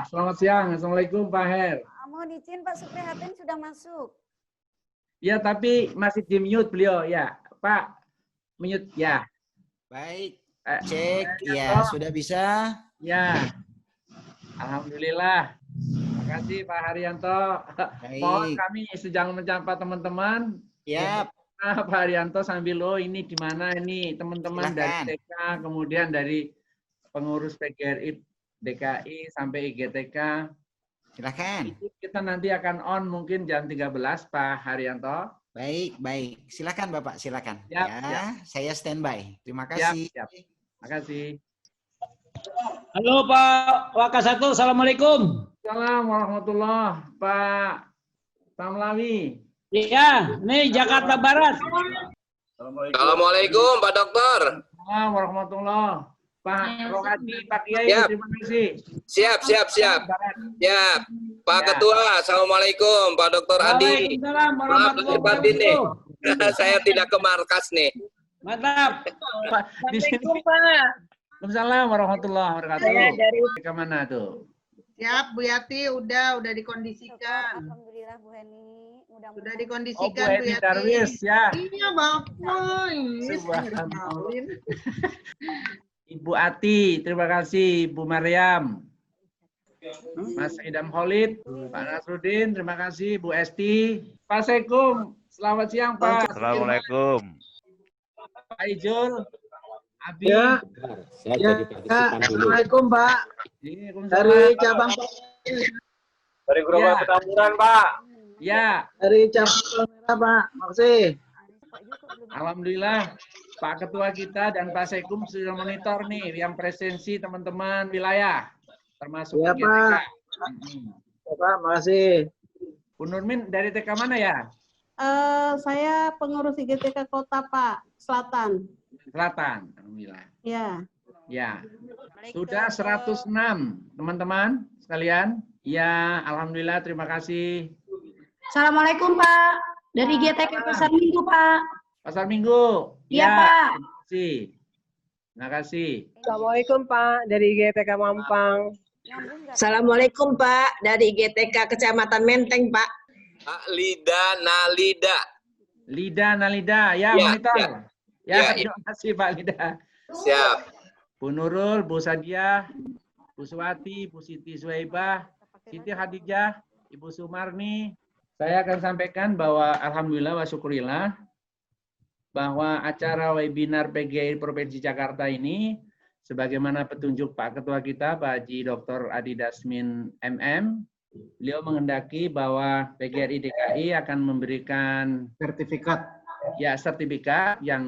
selamat siang. Assalamualaikum Pak Her. Mohon izin Pak Suprihatin sudah masuk. Ya, tapi masih di mute beliau ya. Pak, mute ya. Baik, cek. Ya, sudah bisa. Ya, alhamdulillah. Terima kasih Pak Haryanto. Mohon kami sedang menyapa teman-teman. Ya. Pak Haryanto sambil ini di mana ini teman-teman dari TK, kemudian dari pengurus PGRI DKI sampai IGTK. Silakan. Kita nanti akan on mungkin jam 13 Pak Haryanto. Baik, baik. Silakan Bapak, silakan. Siap, ya, siap. Saya standby. Terima kasih. Siap, siap. Terima kasih. Halo Pak Wakasatu, Assalamualaikum. Assalamualaikum warahmatullahi Pak Samlawi. Iya, nih Jakarta Barat. Assalamualaikum Pak Dokter. Assalamualaikum warahmatullahi Pak Rohadi, Pak Kiai, terima kasih. Siap. Ya, Pak Ketua, Assalamualaikum Pak Dokter Adi. Waalaikumsalam warahmatullahi Maaf ini. wabarakatuh. Saya tidak ke markas nih. Mantap. Pak, di sini. Waalaikumsalam warahmatullahi wabarakatuh. Saya dari ke mana tuh? Siap Bu Yati, udah dikondisikan. Alhamdulillah Bu Heni, mudah-mudahan Sudah Oh, dikondisikan Bu Bu Heni Yati. Darwis ya. Iya Bapak. Subhanallah. Ibu Ati, terima kasih. Bu Maryam. Mas Idam Khalid, Pak Nasruddin, terima kasih. Bu Esti. Pak Sekum, selamat siang Pak. Assalamualaikum. Pak Ijul. Abi. Ya. Assalamualaikum Pak. Dari cabang Dari Gerobak Petamburan, Pak. Ya. dari cabang Palmera Pak. Makasih. Alhamdulillah Pak Ketua kita dan Pak Sekum sudah monitor nih yang presensi teman-teman wilayah termasuk Ya IGTK. Pak. Ya Pak, makasih. Bu Nurmin dari TK mana ya? Saya pengurus IGTK Kota Pak, Selatan. Selatan. Alhamdulillah. Ya. Ya. Sudah 106 teman-teman sekalian. Ya, alhamdulillah terima kasih. Assalamualaikum Pak, dari IGTK Pasar Minggu Pak. Pasar Minggu. Iya, Ya, Pak. terima kasih. Terima kasih. Assalamualaikum Pak, dari IGTK Mampang. Assalamualaikum Pak, dari IGTK Kecamatan Menteng Pak. Pak Lida Nalida. Lida Nalida, ya, Ya, monitor. Ya, Terima kasih Pak Lida. Siap. Bu Nurul, Bu Sadiah, Bu Suwati, Bu Siti Suwaibah, Siti Khadijah, Ibu Sumarni. Saya akan sampaikan bahwa alhamdulillah wa syukurillah bahwa acara webinar PGRI Provinsi Jakarta ini sebagaimana petunjuk Pak Ketua kita Pak Haji Dr. Adi Dasmin MM, beliau menghendaki bahwa PGRI DKI akan memberikan sertifikat yang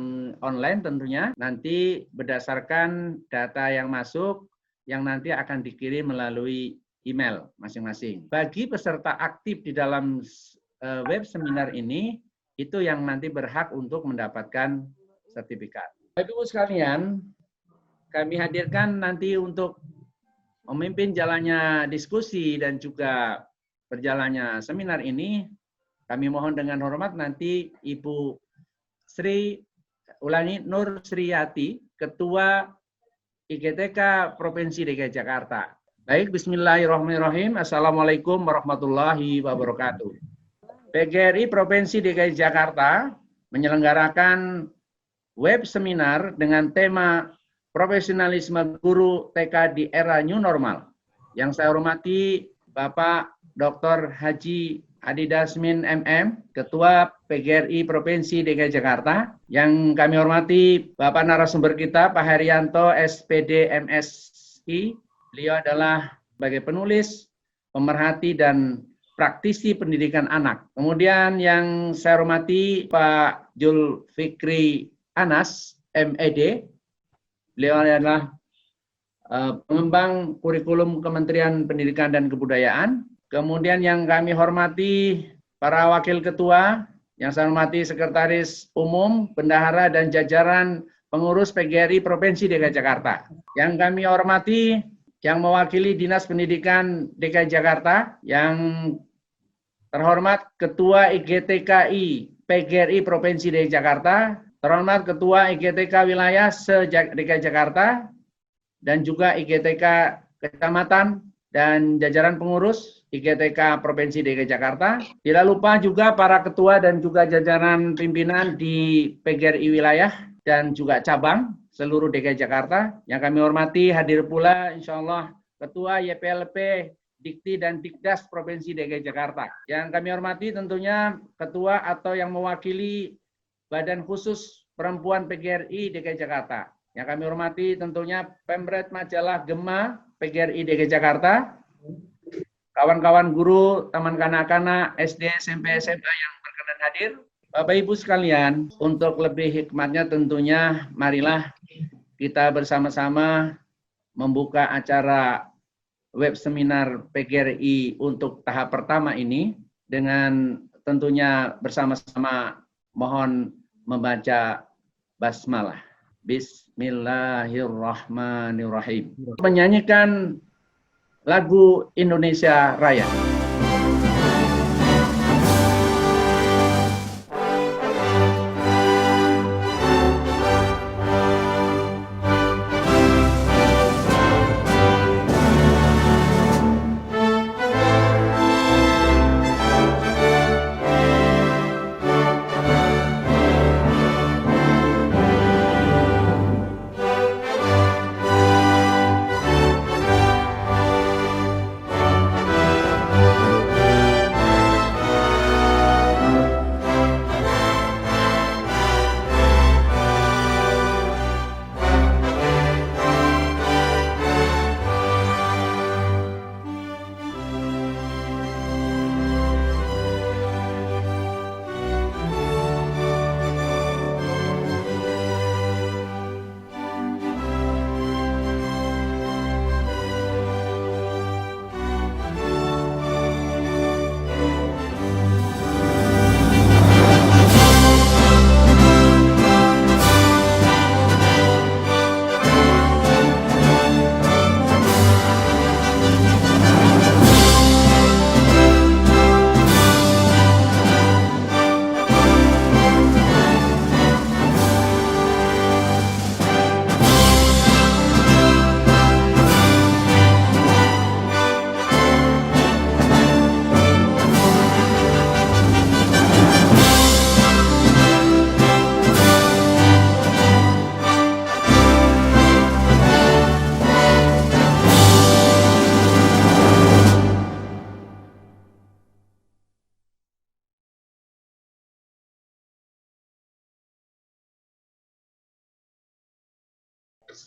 online tentunya, nanti berdasarkan data yang masuk yang nanti akan dikirim melalui email masing-masing. Bagi peserta aktif di dalam web seminar ini, itu yang nanti berhak untuk mendapatkan sertifikat. Bapak Ibu sekalian, kami hadirkan nanti untuk memimpin jalannya diskusi dan juga berjalannya seminar ini. Kami mohon dengan hormat nanti Ibu Nur Sriyati, Ketua IGTK Provinsi DKI Jakarta. Baik, bismillahirrahmanirrahim. Assalamualaikum warahmatullahi wabarakatuh. PGRI Provinsi DKI Jakarta menyelenggarakan web seminar dengan tema Profesionalisme Guru TK di Era New Normal. Yang saya hormati Bapak Dr. Haji Adi Dasmin MM, Ketua PGRI Provinsi DKI Jakarta. Yang kami hormati Bapak narasumber kita Pak Haryanto SPD MSI. Beliau adalah sebagai penulis, pemerhati dan praktisi pendidikan anak. Kemudian yang saya hormati Pak Julfikri Anas MED. Beliau adalah pengembang kurikulum Kementerian Pendidikan dan Kebudayaan. Kemudian yang kami hormati para wakil ketua, yang saya hormati Sekretaris Umum, Bendahara, dan jajaran pengurus PGRI Provinsi DKI Jakarta. Yang kami hormati yang mewakili Dinas Pendidikan DKI Jakarta, yang terhormat Ketua IGTKI PGRI Provinsi DKI Jakarta, terhormat Ketua IGTK Wilayah se-DKI Jakarta, dan juga IGTK Kecamatan dan jajaran pengurus IGTK Provinsi DKI Jakarta. Tidak lupa juga para ketua dan juga jajaran pimpinan di PGRI wilayah dan juga cabang seluruh DKI Jakarta. Yang kami hormati, hadir pula insya Allah Ketua YPLP Dikti dan Dikdas Provinsi DKI Jakarta. Yang kami hormati tentunya ketua atau yang mewakili Badan Khusus Perempuan PGRI DKI Jakarta. Yang kami hormati tentunya Pemret Majalah Gema PGRI DKI Jakarta. Kawan-kawan guru, taman kanak-kanak, SD, SMP, SMA yang berkenan hadir. Bapak Ibu sekalian, untuk lebih hikmatnya tentunya marilah kita bersama-sama membuka acara web seminar PGRI untuk tahap pertama ini dengan tentunya bersama-sama mohon membaca basmalah. Bismillahirrahmanirrahim. Menyanyikan lagu Indonesia Raya.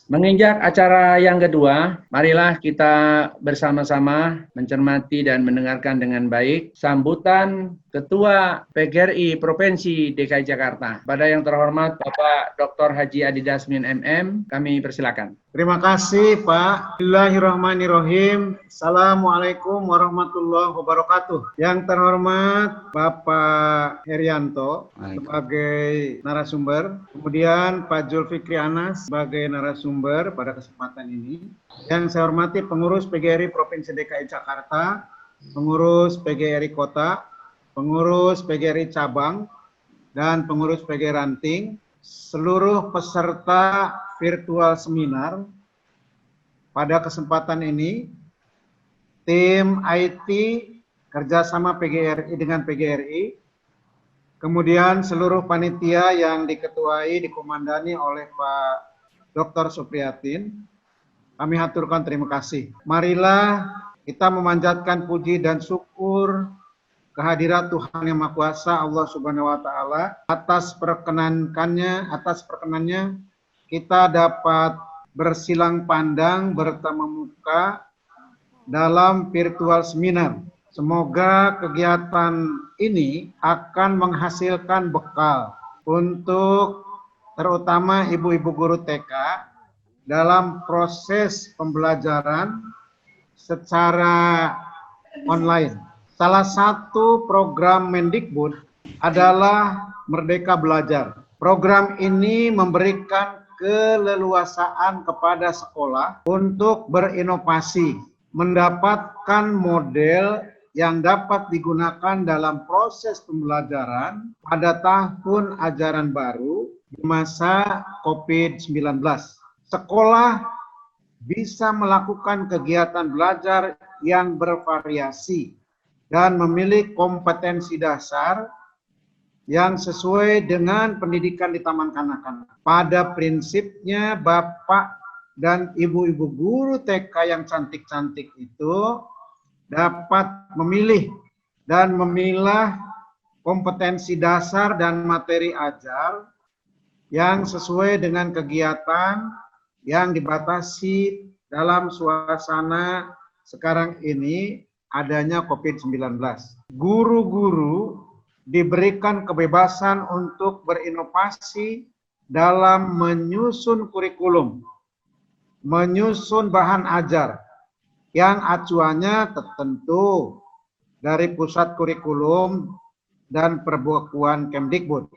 Menginjak acara yang kedua, marilah kita bersama-sama mencermati dan mendengarkan dengan baik sambutan Ketua PGRI Provinsi DKI Jakarta. Pada yang terhormat Bapak Dr. Haji Adi Dasmin MM, kami persilakan. Terima kasih Pak. Bismillahirrahmanirrahim. Assalamualaikum warahmatullahi wabarakatuh. Yang terhormat Bapak Herianto sebagai narasumber, kemudian Pak Zulfikri Anas sebagai narasumber pada kesempatan ini. Yang saya hormati pengurus PGRI Provinsi DKI Jakarta, pengurus PGRI Kota, pengurus PGRI Cabang, dan pengurus PGRI Ranting, seluruh peserta virtual seminar. Pada kesempatan ini, tim IT kerjasama PGRI dengan PGRI, kemudian seluruh panitia yang diketuai, dikomandani oleh Pak Dr. Supriyatin, kami haturkan terima kasih. Marilah kita memanjatkan puji dan syukur kehadirat Tuhan Yang Maha Kuasa Allah Subhanahu wa taala atas perkenannya kita dapat bersilang pandang bertemu muka dalam virtual seminar. Semoga kegiatan ini akan menghasilkan bekal untuk terutama ibu-ibu guru TK dalam proses pembelajaran secara online. Salah satu program Mendikbud adalah Merdeka Belajar. Program ini memberikan keleluasaan kepada sekolah untuk berinovasi, mendapatkan model yang dapat digunakan dalam proses pembelajaran pada tahun ajaran baru di masa COVID-19. Sekolah bisa melakukan kegiatan belajar yang bervariasi dan memilih kompetensi dasar yang sesuai dengan pendidikan di taman kanak-kanak. Pada prinsipnya, Bapak dan Ibu-ibu guru TK yang cantik-cantik itu dapat memilih dan memilah kompetensi dasar dan materi ajar yang sesuai dengan kegiatan yang dibatasi dalam suasana sekarang ini adanya COVID-19. Guru-guru diberikan kebebasan untuk berinovasi dalam menyusun kurikulum, menyusun bahan ajar yang acuannya tertentu dari pusat kurikulum dan perbukuan Kemdikbud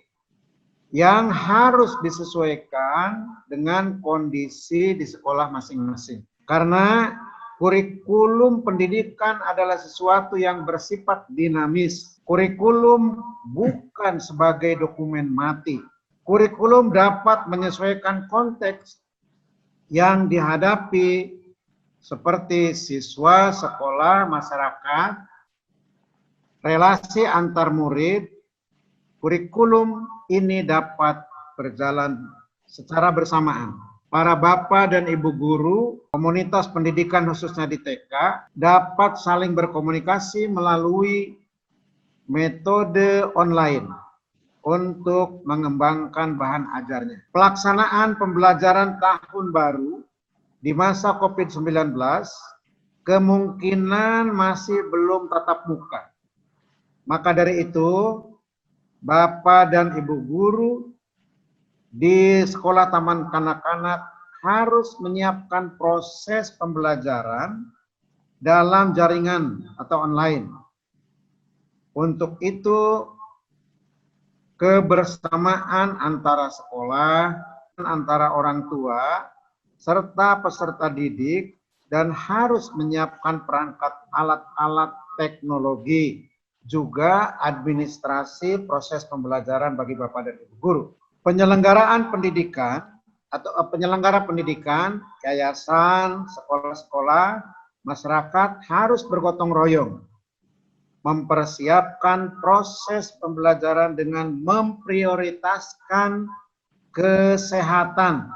yang harus disesuaikan dengan kondisi di sekolah masing-masing. Karena kurikulum pendidikan adalah sesuatu yang bersifat dinamis. Kurikulum bukan sebagai dokumen mati. Kurikulum dapat menyesuaikan konteks yang dihadapi seperti siswa, sekolah, masyarakat, relasi antar murid. Kurikulum ini dapat berjalan secara bersamaan. Para bapak dan ibu guru, komunitas pendidikan khususnya di TK, dapat saling berkomunikasi melalui metode online untuk mengembangkan bahan ajarnya. Pelaksanaan pembelajaran tahun baru di masa COVID-19 kemungkinan masih belum tatap muka. Maka dari itu, Bapak dan Ibu guru di sekolah taman kanak-kanak harus menyiapkan proses pembelajaran dalam jaringan atau online. Untuk itu, kebersamaan antara sekolah, antara orang tua, serta peserta didik, dan harus menyiapkan perangkat alat-alat teknologi, juga administrasi proses pembelajaran bagi Bapak dan Ibu guru. Penyelenggaraan pendidikan atau penyelenggara pendidikan, yayasan, sekolah-sekolah, masyarakat harus bergotong royong mempersiapkan proses pembelajaran dengan memprioritaskan kesehatan,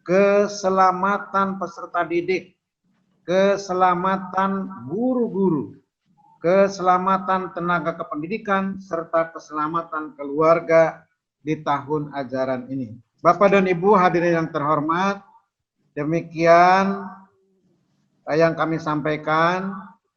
keselamatan peserta didik, keselamatan guru-guru, keselamatan tenaga kependidikan, serta keselamatan keluarga di tahun ajaran ini. Bapak dan Ibu hadirin yang terhormat, demikian yang kami sampaikan.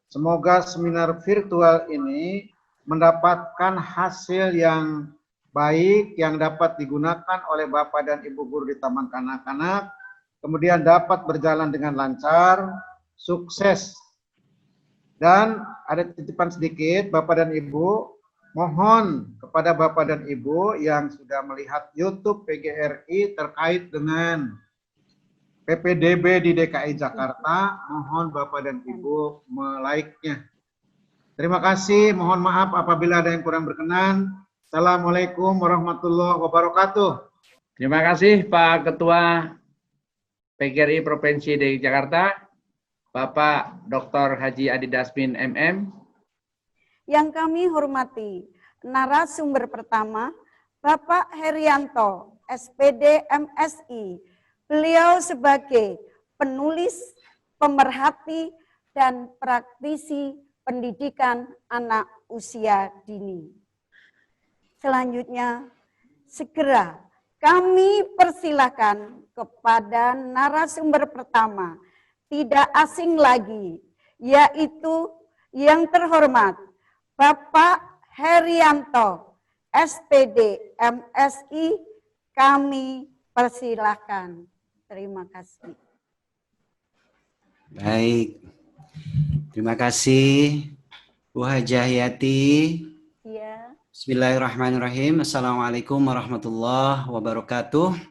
Semoga seminar virtual ini mendapatkan hasil yang baik yang dapat digunakan oleh Bapak dan Ibu guru di taman kanak-kanak, kemudian dapat berjalan dengan lancar, sukses. Dan ada titipan sedikit, Bapak dan Ibu, mohon kepada Bapak dan Ibu yang sudah melihat YouTube PGRI terkait dengan PPDB di DKI Jakarta, mohon Bapak dan Ibu melike-nya. Terima kasih, mohon maaf apabila ada yang kurang berkenan. Assalamualaikum warahmatullahi wabarakatuh. Terima kasih Pak Ketua PGRI Provinsi DKI Jakarta, Bapak Dr. Haji Adi Dasmin MM. Yang kami hormati narasumber pertama, Bapak Herianto, SPD MSI. Beliau sebagai penulis, pemerhati, dan praktisi pendidikan anak usia dini. Selanjutnya, segera kami persilakan kepada narasumber pertama, tidak asing lagi, yaitu yang terhormat Bapak Herianto, SPD MSI, kami persilahkan. Terima kasih. Baik, terima kasih Bu Hajah Yati. Ya. Bismillahirrahmanirrahim. Assalamualaikum warahmatullahi wabarakatuh.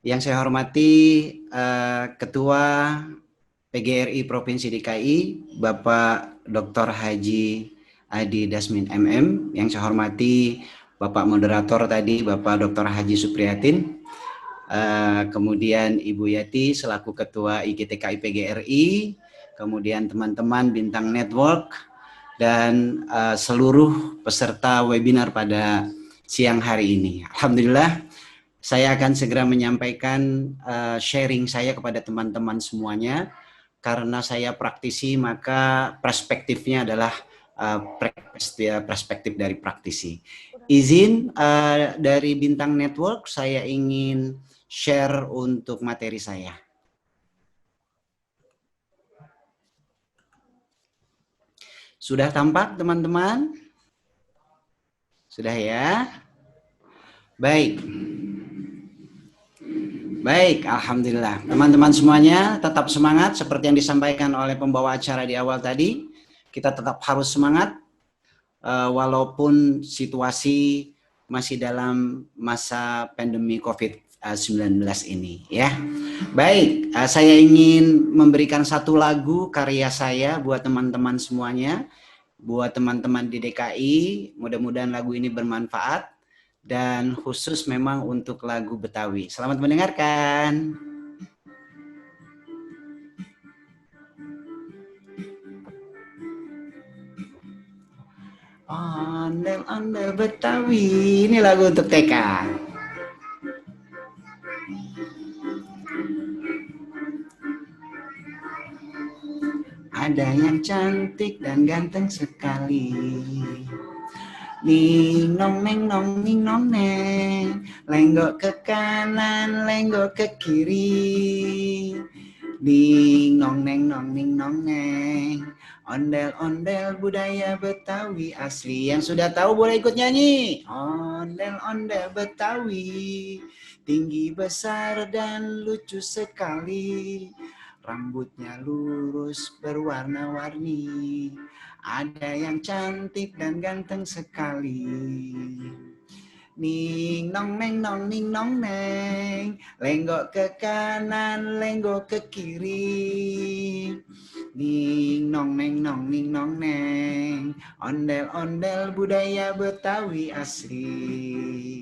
Yang saya hormati Ketua PGRI Provinsi DKI, Bapak Dr. Haji Adi Dasmin MM. Yang saya hormati Bapak Moderator tadi, Bapak Dr. Haji Supriyatin. Kemudian Ibu Yati selaku Ketua IGTKI PGRI, kemudian teman-teman Bintang Network, dan seluruh peserta webinar pada siang hari ini. Alhamdulillah, saya akan segera menyampaikan sharing saya kepada teman-teman semuanya. Karena saya praktisi, maka perspektifnya adalah perspektif dari praktisi. Izin dari Bintang Network, saya ingin share untuk materi saya. Sudah tampak teman-teman? Sudah ya? Baik. Baik, alhamdulillah. Teman-teman semuanya tetap semangat seperti yang disampaikan oleh pembawa acara di awal tadi. Kita tetap harus semangat walaupun situasi masih dalam masa pandemi COVID-19 ini ya. Baik, saya ingin memberikan satu lagu karya saya buat teman-teman semuanya, buat teman-teman di DKI. Mudah-mudahan lagu ini bermanfaat dan khusus memang untuk lagu Betawi. Selamat mendengarkan. Ondel-ondel Betawi, ini lagu untuk TK. Ada yang cantik dan ganteng sekali. Ning nong neng nong ning nong neng, lenggok ke kanan, lenggok ke kiri. Ning nong neng nong ning nong neng, ondel-ondel budaya Betawi asli. Yang sudah tahu boleh ikut nyanyi. Ondel-ondel Betawi, tinggi besar dan lucu sekali. Rambutnya lurus berwarna-warni. Ada yang cantik dan ganteng sekali. Ning nong neng nong ning nong neng, lenggok ke kanan, lenggok ke kiri. Ning nong neng nong ning nong neng, ondel-ondel budaya Betawi asli.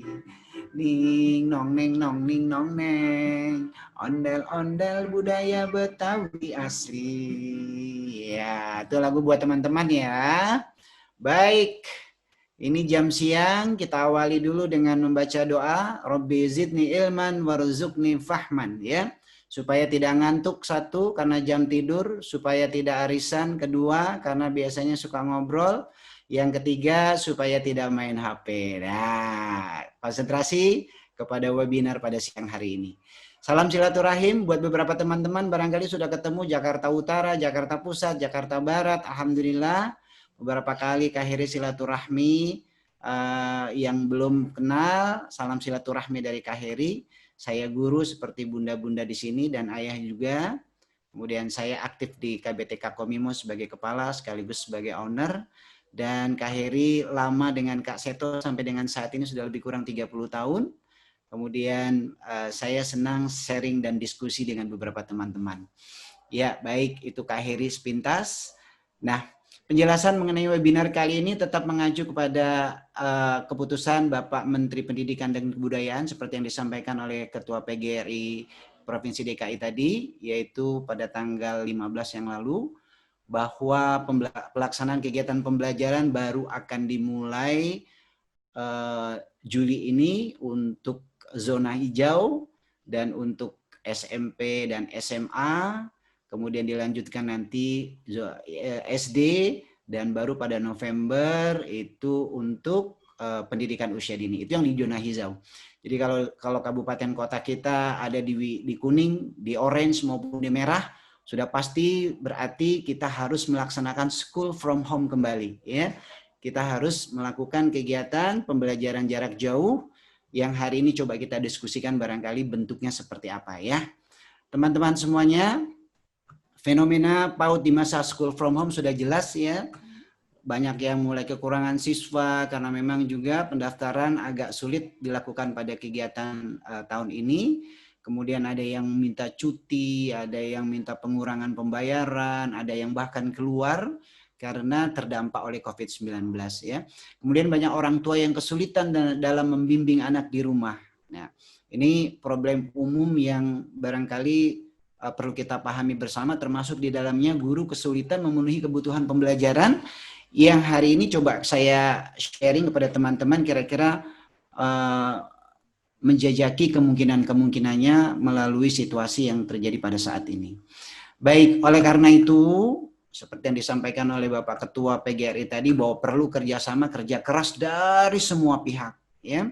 Ning nong neng nong ning nong neng, ondel-ondel budaya Betawi asli. Ya, itu lagu buat teman-teman ya. Baik, ini jam siang, kita awali dulu dengan membaca doa. Rabbi zidni ilman warzuqni fahman ya. Supaya tidak ngantuk, satu, karena jam tidur. Supaya tidak arisan, kedua, karena biasanya suka ngobrol. Yang ketiga, supaya tidak main HP. Nah, konsentrasi kepada webinar pada siang hari ini. Salam silaturahim buat beberapa teman-teman, barangkali sudah ketemu Jakarta Utara, Jakarta Pusat, Jakarta Barat. Alhamdulillah, beberapa kali Kahiri silaturahmi. Yang belum kenal, salam silaturahmi dari Kahiri. Saya guru seperti bunda-bunda di sini dan ayah juga. Kemudian saya aktif di KBTK Komimo sebagai kepala sekaligus sebagai owner. Dan Kak Heri lama dengan Kak Seto sampai dengan saat ini sudah lebih kurang 30 tahun. Kemudian saya senang sharing dan diskusi dengan beberapa teman-teman. Ya, baik itu Kak Heri sepintas. Nah, penjelasan mengenai webinar kali ini tetap mengacu kepada keputusan Bapak Menteri Pendidikan dan Kebudayaan seperti yang disampaikan oleh Ketua PGRI Provinsi DKI tadi, yaitu pada tanggal 15 yang lalu, bahwa pelaksanaan kegiatan pembelajaran baru akan dimulai Juli ini untuk zona hijau dan untuk SMP dan SMA, kemudian dilanjutkan nanti SD, dan baru pada November itu untuk pendidikan usia dini. Itu yang di zona hijau. Jadi kalau kabupaten kota kita ada di kuning, di orange maupun di merah, sudah pasti berarti kita harus melaksanakan school from home kembali ya. Kita harus melakukan kegiatan pembelajaran jarak jauh yang hari ini coba kita diskusikan barangkali bentuknya seperti apa ya. Teman-teman semuanya, fenomena PAUD di masa school from home sudah jelas ya. Banyak yang mulai kekurangan siswa karena memang juga pendaftaran agak sulit dilakukan pada kegiatan tahun ini. Kemudian ada yang minta cuti, ada yang minta pengurangan pembayaran, ada yang bahkan keluar karena terdampak oleh COVID-19 ya. Kemudian banyak orang tua yang kesulitan dalam membimbing anak di rumah. Nah, ini problem umum yang barangkali perlu kita pahami bersama, termasuk di dalamnya guru kesulitan memenuhi kebutuhan pembelajaran yang hari ini coba saya sharing kepada teman-teman kira-kira menjajaki kemungkinan-kemungkinannya melalui situasi yang terjadi pada saat ini. Baik, oleh karena itu, seperti yang disampaikan oleh Bapak Ketua PGRI tadi, bahwa perlu kerjasama, kerja keras dari semua pihak, ya,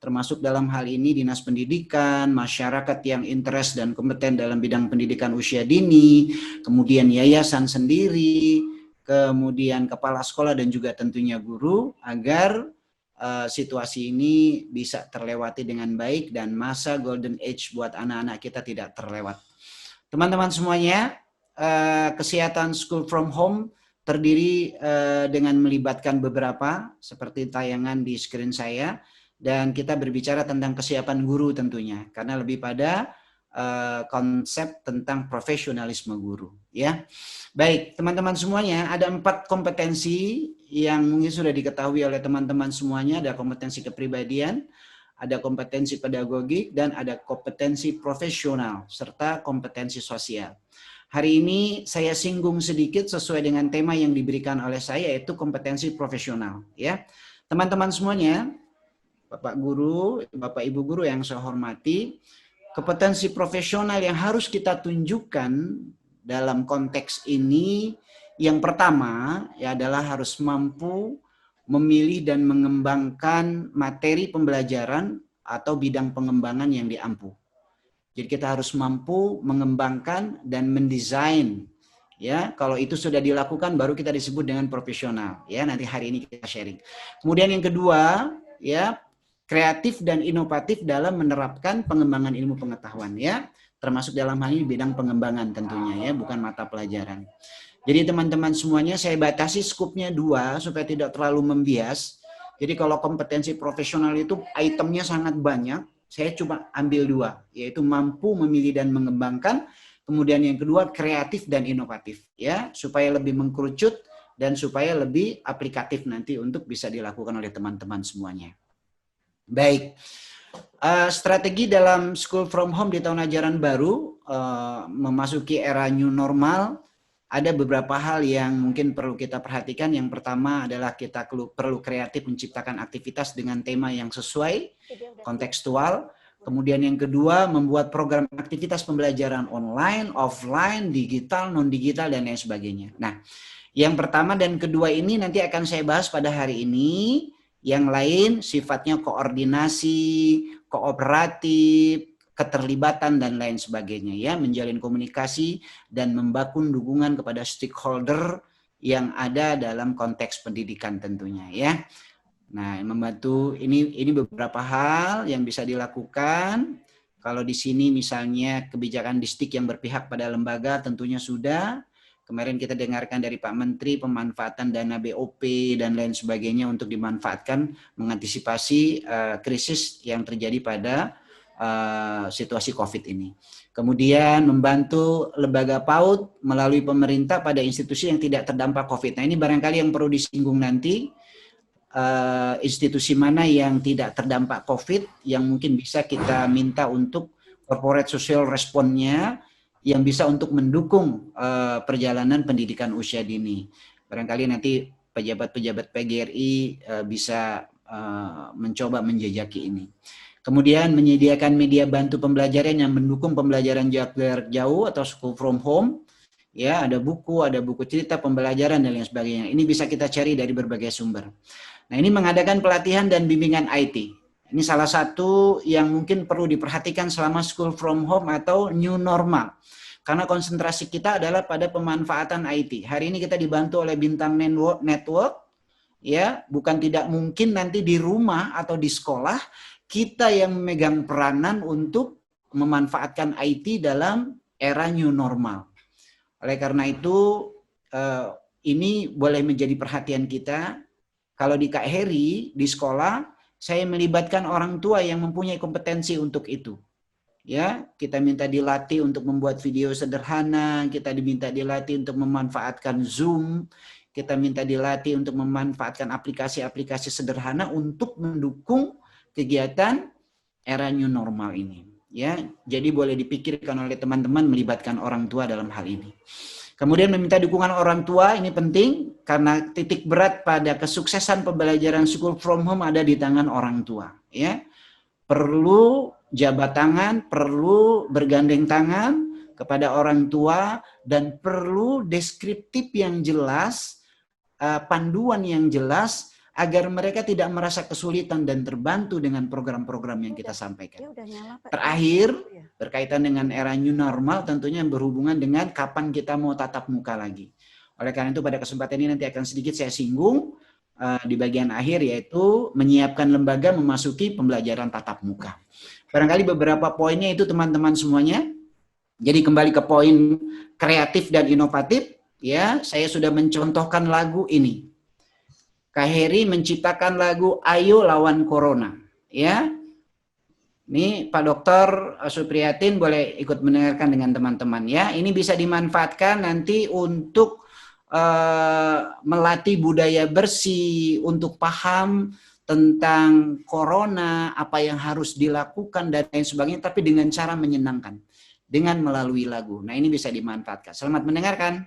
termasuk dalam hal ini Dinas Pendidikan, masyarakat yang interest dan kompeten dalam bidang pendidikan usia dini, kemudian yayasan sendiri, kemudian kepala sekolah dan juga tentunya guru, agar situasi ini bisa terlewati dengan baik dan masa golden age buat anak-anak kita tidak terlewat. Teman-teman semuanya, kesehatan school from home terdiri dengan melibatkan beberapa, seperti tayangan di screen saya, dan kita berbicara tentang kesiapan guru tentunya, karena lebih pada konsep tentang profesionalisme guru, ya. Baik, teman-teman semuanya, ada 4 kompetensi yang mungkin sudah diketahui oleh teman-teman semuanya. Ada kompetensi kepribadian, ada kompetensi pedagogik, dan ada kompetensi profesional serta kompetensi sosial. Hari ini saya singgung sedikit sesuai dengan tema yang diberikan oleh saya, yaitu kompetensi profesional, ya. Teman-teman semuanya, Bapak Guru, Bapak Ibu Guru yang saya hormati, kompetensi profesional yang harus kita tunjukkan dalam konteks ini, yang pertama ya adalah harus mampu memilih dan mengembangkan materi pembelajaran atau bidang pengembangan yang diampu. Jadi kita harus mampu mengembangkan dan mendesain. Ya, kalau itu sudah dilakukan baru kita disebut dengan profesional. Ya, nanti hari ini kita sharing. Kemudian yang kedua, ya, kreatif dan inovatif dalam menerapkan pengembangan ilmu pengetahuan, ya, termasuk dalam hal ini bidang pengembangan tentunya, ya, bukan mata pelajaran. Jadi teman-teman semuanya saya batasi skupnya 2 supaya tidak terlalu membias. Jadi kalau kompetensi profesional itu itemnya sangat banyak, saya cuma ambil 2, yaitu mampu memilih dan mengembangkan. Kemudian yang kedua kreatif dan inovatif, ya, supaya lebih mengkerucut dan supaya lebih aplikatif nanti untuk bisa dilakukan oleh teman-teman semuanya. Baik, strategi dalam school from home di tahun ajaran baru, memasuki era new normal, ada beberapa hal yang mungkin perlu kita perhatikan. Yang pertama adalah kita perlu kreatif menciptakan aktivitas dengan tema yang sesuai, kontekstual. Kemudian yang kedua, membuat program aktivitas pembelajaran online, offline, digital, non-digital, dan lain sebagainya. Nah, yang pertama dan kedua ini nanti akan saya bahas pada hari ini. Yang lain sifatnya koordinasi, kooperatif, keterlibatan, dan lain sebagainya, ya, menjalin komunikasi dan membangun dukungan kepada stakeholder yang ada dalam konteks pendidikan tentunya, ya. Nah, membantu ini beberapa hal yang bisa dilakukan. Kalau di sini misalnya kebijakan distrik yang berpihak pada lembaga tentunya sudah. Kemarin kita dengarkan dari Pak Menteri pemanfaatan dana BOP dan lain sebagainya untuk dimanfaatkan mengantisipasi krisis yang terjadi pada situasi COVID ini. Kemudian membantu lembaga PAUD melalui pemerintah pada institusi yang tidak terdampak COVID. Nah, ini barangkali yang perlu disinggung nanti. Institusi mana yang tidak terdampak COVID yang mungkin bisa kita minta untuk corporate social response-nya yang bisa untuk mendukung perjalanan pendidikan usia dini. Barangkali nanti pejabat-pejabat PGRI bisa mencoba menjajaki ini. Kemudian menyediakan media bantu pembelajaran yang mendukung pembelajaran jarak jauh atau school from home. Ya, ada buku cerita pembelajaran dan lain sebagainya. Ini bisa kita cari dari berbagai sumber. Nah, ini mengadakan pelatihan dan bimbingan IT. Ini salah satu yang mungkin perlu diperhatikan selama school from home atau new normal. Karena konsentrasi kita adalah pada pemanfaatan IT. Hari ini kita dibantu oleh Bintang Network, ya, bukan tidak mungkin nanti di rumah atau di sekolah kita yang memegang peranan untuk memanfaatkan IT dalam era new normal. Oleh karena itu, ini boleh menjadi perhatian kita. Kalau di Kak Heri, di sekolah, saya melibatkan orang tua yang mempunyai kompetensi untuk itu. Ya, kita minta dilatih untuk membuat video sederhana, kita diminta dilatih untuk memanfaatkan Zoom, kita minta dilatih untuk memanfaatkan aplikasi-aplikasi sederhana untuk mendukung kegiatan era new normal ini. Ya, jadi boleh dipikirkan oleh teman-teman melibatkan orang tua dalam hal ini. Kemudian meminta dukungan orang tua, ini penting karena titik berat pada kesuksesan pembelajaran school from home ada di tangan orang tua. Ya, perlu jabat tangan, perlu bergandeng tangan kepada orang tua, dan perlu deskriptif yang jelas, panduan yang jelas, agar mereka tidak merasa kesulitan dan terbantu dengan program-program yang kita sampaikan. Terakhir, berkaitan dengan era new normal, tentunya berhubungan dengan kapan kita mau tatap muka lagi. Oleh karena itu pada kesempatan ini nanti akan sedikit saya singgung di bagian akhir, yaitu menyiapkan lembaga memasuki pembelajaran tatap muka. Barangkali beberapa poinnya itu teman-teman semuanya. Jadi kembali ke poin kreatif dan inovatif, ya, saya sudah mencontohkan lagu ini. Kak Heri menciptakan lagu Ayo Lawan Corona, ya. Ini Pak Dokter Supriyatin boleh ikut mendengarkan dengan teman-teman, ya. Ini bisa dimanfaatkan nanti untuk melatih budaya bersih, untuk paham tentang corona, apa yang harus dilakukan dan lain sebagainya, tapi dengan cara menyenangkan, dengan melalui lagu. Nah, ini bisa dimanfaatkan. Selamat mendengarkan.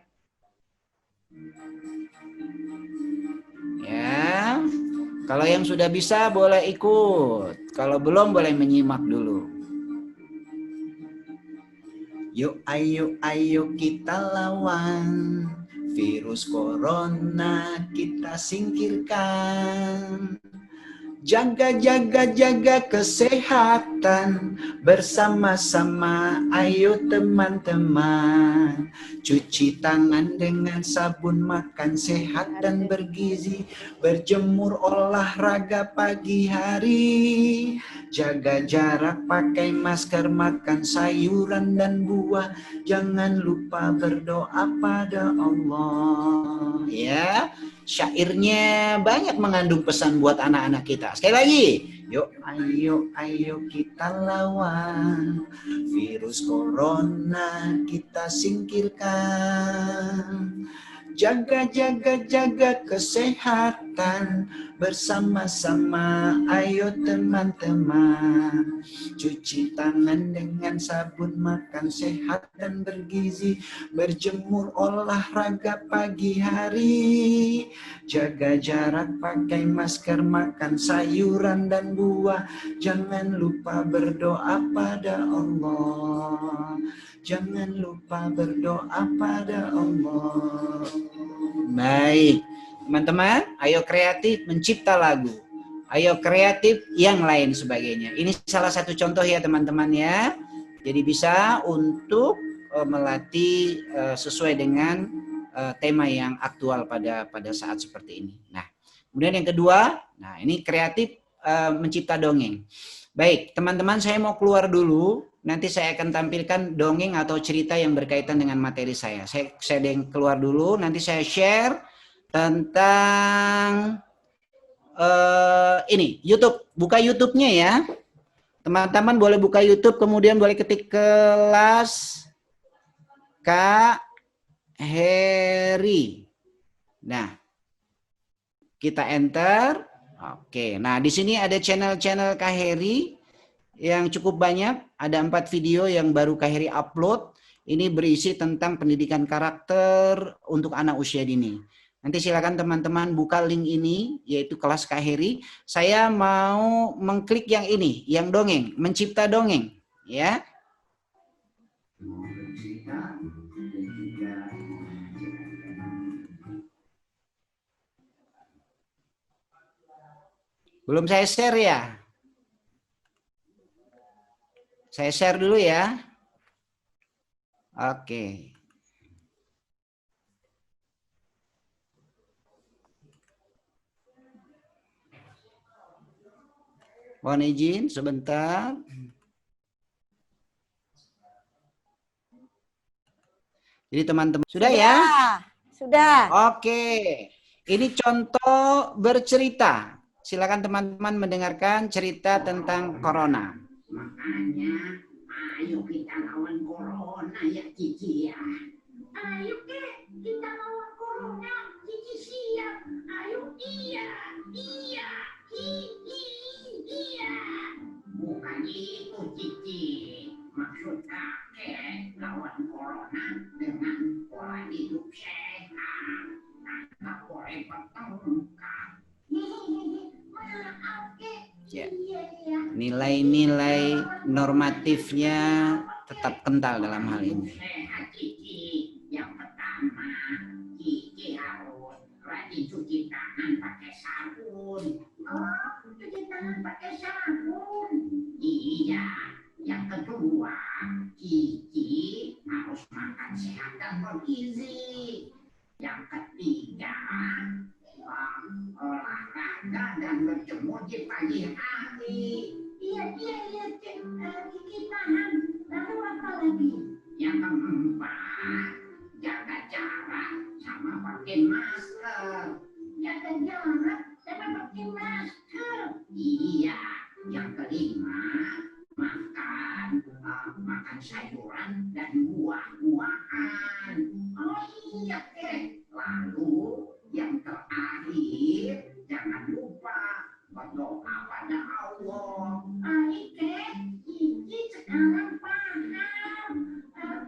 Ya, kalau yang sudah bisa boleh ikut. Kalau belum boleh menyimak dulu. Yuk ayo ayo kita lawan virus corona, kita singkirkan. Jaga jaga jaga kesehatan bersama-sama, ayo teman-teman. Cuci tangan dengan sabun, makan sehat dan bergizi, berjemur olahraga pagi hari. Jaga jarak, pakai masker, makan sayuran dan buah. Jangan lupa berdoa pada Allah. Ya, syairnya banyak mengandung pesan buat anak-anak kita. Sekali lagi, yuk ayo ayo kita lawan virus corona, kita singkirkan. Jaga jaga jaga kesehatan bersama-sama, ayo teman-teman. Cuci tangan dengan sabun, makan sehat dan bergizi, berjemur olahraga pagi hari. Jaga jarak, pakai masker, makan sayuran dan buah. Jangan lupa berdoa pada Allah. Jangan lupa berdoa pada Allah. Baik, teman-teman, ayo kreatif mencipta lagu. Ayo kreatif yang lain sebagainya. Ini salah satu contoh ya teman-teman ya. Jadi bisa untuk melatih sesuai dengan tema yang aktual pada saat seperti ini. Nah, kemudian yang kedua, nah ini kreatif mencipta dongeng. Baik, teman-teman, saya mau keluar dulu. Nanti saya akan tampilkan dongeng atau cerita yang berkaitan dengan materi saya. Saya keluar dulu, nanti saya share tentang ini, YouTube. Buka YouTube-nya ya. Teman-teman boleh buka YouTube, kemudian boleh ketik kelas Kak Heri. Nah, kita enter. Oke, nah di sini ada channel-channel Kak Heri yang cukup banyak. Ada 4 video yang baru Kak Heri upload. Ini berisi tentang pendidikan karakter untuk anak usia dini. Nanti silakan teman-teman buka link ini, yaitu kelas Kak Heri. Saya mau mengklik yang ini, yang dongeng, mencipta dongeng, ya. Belum saya share ya. Saya share dulu ya. Oke. Mohon izin sebentar. Jadi teman-teman sudah ya? Sudah. Oke. Ini contoh bercerita. Silakan teman-teman mendengarkan cerita tentang corona. Makanya, ayo kita lawan corona ya Cici ya. Ayo kita lawan corona, Cici siap. Ayo iya. Bukan itu Cici. corona dengan pola hidup sehat. Tak boleh bertengkar. Maaf, Kek. Ya. Iya, iya. Nilai-nilai normatifnya tetap kental dalam hal ini. Sehat, Cici. Yang pertama, Cici harus rajin cuci tangan pakai sabun. Oh, cuci tangan pakai sabun. Iya. Yang kedua, Cici harus makan sehat dan bergizi. Yang ketiga, olahraga dan berjemur di pagi hari. Iya, Cici paham. Lalu apa lagi? Yang keempat, jaga jarak sama pakai masker. Jaga jarak sama pakai masker. Iya. Yang kelima, makan sayuran dan buah-buahan. Oh iya, Kek. Lalu yang terakhir, jangan lupa berdoa pada Allah. Baik, Kek. Cici sekarang paham.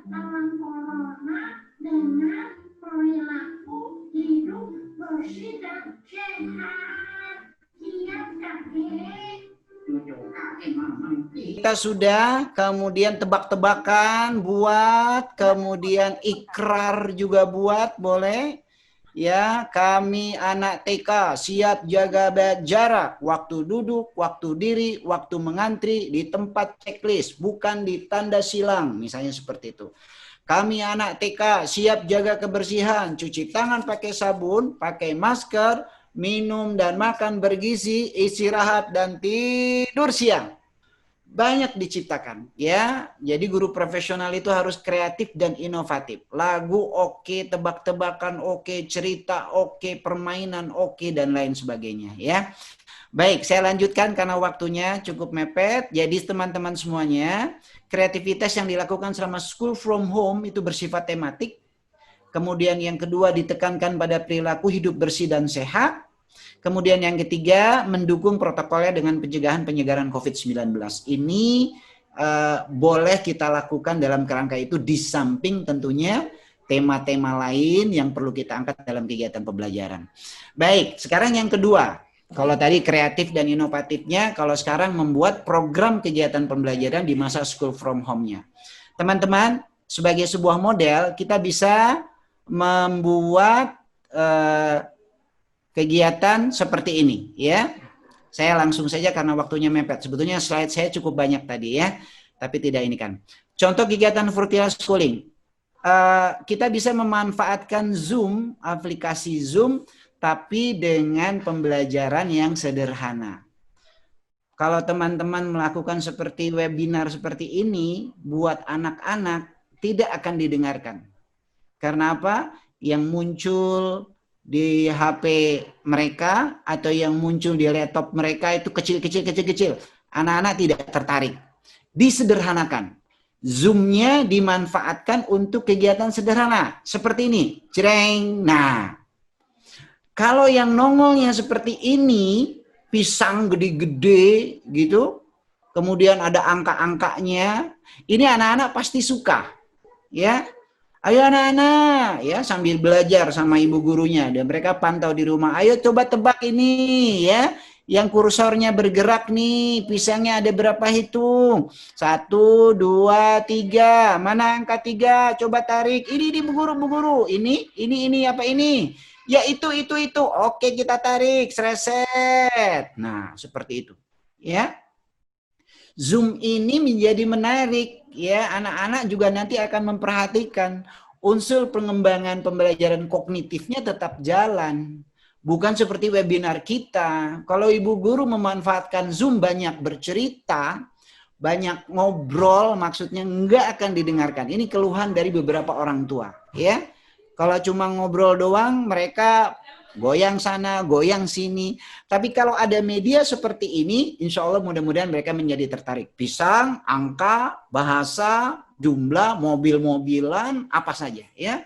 Lawan corona dengan perilaku hidup bersih dan sehat. Siap, Kakek? Kita sudah, kemudian tebak-tebakan buat, kemudian ikrar juga buat, boleh? Ya, kami anak TK siap jaga jarak, waktu duduk, waktu diri, waktu mengantri di tempat checklist, bukan di tanda silang, misalnya seperti itu. Kami anak TK siap jaga kebersihan, cuci tangan pakai sabun, pakai masker, minum dan makan bergizi, istirahat dan tidur siang. Banyak diciptakan, ya. Jadi guru profesional itu harus kreatif dan inovatif. Lagu oke, tebak-tebakan oke, cerita oke, permainan oke, dan lain sebagainya, ya. Baik, saya lanjutkan karena waktunya cukup mepet. Jadi teman-teman semuanya, kreativitas yang dilakukan selama school from home itu bersifat tematik. Kemudian yang kedua ditekankan pada perilaku hidup bersih dan sehat. Kemudian yang ketiga, mendukung protokolnya dengan pencegahan penyegaran COVID-19. Ini boleh kita lakukan dalam kerangka itu di samping tentunya tema-tema lain yang perlu kita angkat dalam kegiatan pembelajaran. Baik, sekarang yang kedua. Kalau tadi kreatif dan inovatifnya, kalau sekarang membuat program kegiatan pembelajaran di masa school from home-nya. Teman-teman, sebagai sebuah model, kita bisa membuat kegiatan seperti ini, ya. Saya langsung saja karena waktunya mepet. Sebetulnya slide saya cukup banyak tadi, ya, tapi tidak ini kan. Contoh kegiatan virtual schooling. Kita bisa memanfaatkan Zoom, aplikasi Zoom, tapi dengan pembelajaran yang sederhana. Kalau teman-teman melakukan seperti webinar seperti ini, buat anak-anak tidak akan didengarkan. Karena apa? Yang muncul di HP mereka atau yang muncul di laptop mereka itu kecil-kecil. Anak-anak tidak tertarik. Disederhanakan. Zoom-nya dimanfaatkan untuk kegiatan sederhana. Seperti ini. Jreng. Nah, kalau yang nongolnya seperti ini, pisang gede-gede gitu, kemudian ada angka-angkanya, ini anak-anak pasti suka. Ya. Ayo anak-anak, ya, sambil belajar sama ibu gurunya dan mereka pantau di rumah. Ayo coba tebak ini, ya. Yang kursornya bergerak nih, pisangnya ada berapa, hitung. 1, 2, 3. Mana angka 3? Coba tarik. Ini bu guru. Ini apa ini? Ya itu. Oke, kita tarik, reset. Nah, seperti itu. Ya. Zoom ini menjadi menarik, ya. Anak-anak juga nanti akan memperhatikan unsur pengembangan pembelajaran kognitifnya tetap jalan. Bukan seperti webinar kita. Kalau ibu guru memanfaatkan Zoom banyak bercerita, banyak ngobrol, maksudnya enggak akan didengarkan. Ini keluhan dari beberapa orang tua, ya. Kalau cuma ngobrol doang, mereka goyang sana, goyang sini. Tapi kalau ada media seperti ini, insya Allah mudah-mudahan mereka menjadi tertarik. Pisang, angka, bahasa, jumlah, mobil-mobilan, apa saja, ya.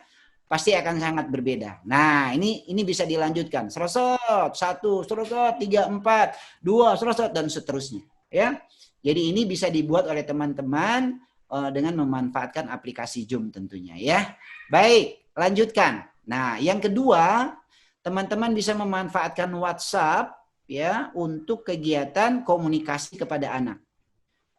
Pasti akan sangat berbeda. Nah, ini bisa dilanjutkan. Serosot, 1, serosot, 3, 4, 2, serosot, dan seterusnya, ya. Jadi ini bisa dibuat oleh teman-teman dengan memanfaatkan aplikasi Zoom tentunya ya. Baik, lanjutkan. Nah, yang kedua, teman-teman bisa memanfaatkan WhatsApp ya untuk kegiatan komunikasi kepada anak.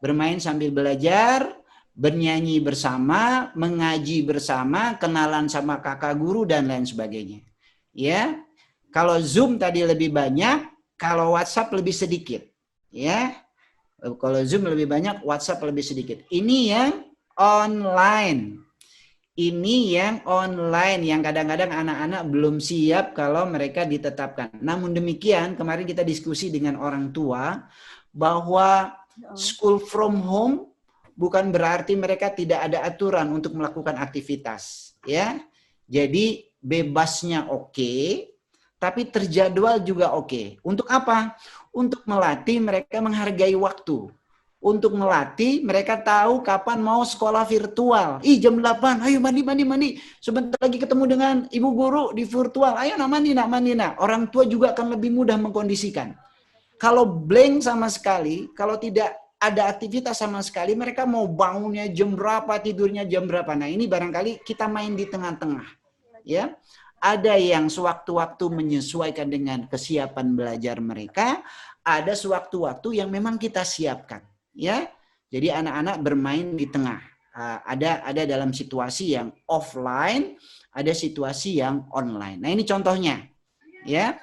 Bermain sambil belajar, bernyanyi bersama, mengaji bersama, kenalan sama kakak guru dan lain sebagainya. Ya. Kalau Zoom tadi lebih banyak, kalau WhatsApp lebih sedikit. Ya. Kalau Zoom lebih banyak, WhatsApp lebih sedikit. Ini yang online. Ini yang online yang kadang-kadang anak-anak belum siap kalau mereka ditetapkan. Namun demikian, kemarin kita diskusi dengan orang tua bahwa school from home bukan berarti mereka tidak ada aturan untuk melakukan aktivitas, ya. Jadi bebasnya oke, tapi terjadwal juga oke. Untuk apa? Untuk melatih mereka menghargai waktu. Untuk melatih mereka tahu kapan mau sekolah virtual. Jam 8, ayo mandi. Sebentar lagi ketemu dengan ibu guru di virtual. Ayo nak mandi. Orang tua juga akan lebih mudah mengkondisikan. Kalau blank sama sekali, kalau tidak ada aktivitas sama sekali, mereka mau bangunnya jam berapa, tidurnya jam berapa. Nah, ini barangkali kita main di tengah-tengah. Ya. Ada yang sewaktu-waktu menyesuaikan dengan kesiapan belajar mereka, ada sewaktu-waktu yang memang kita siapkan. Ya, jadi anak-anak bermain di tengah. Ada dalam situasi yang offline, ada situasi yang online. Nah, ini contohnya, ya,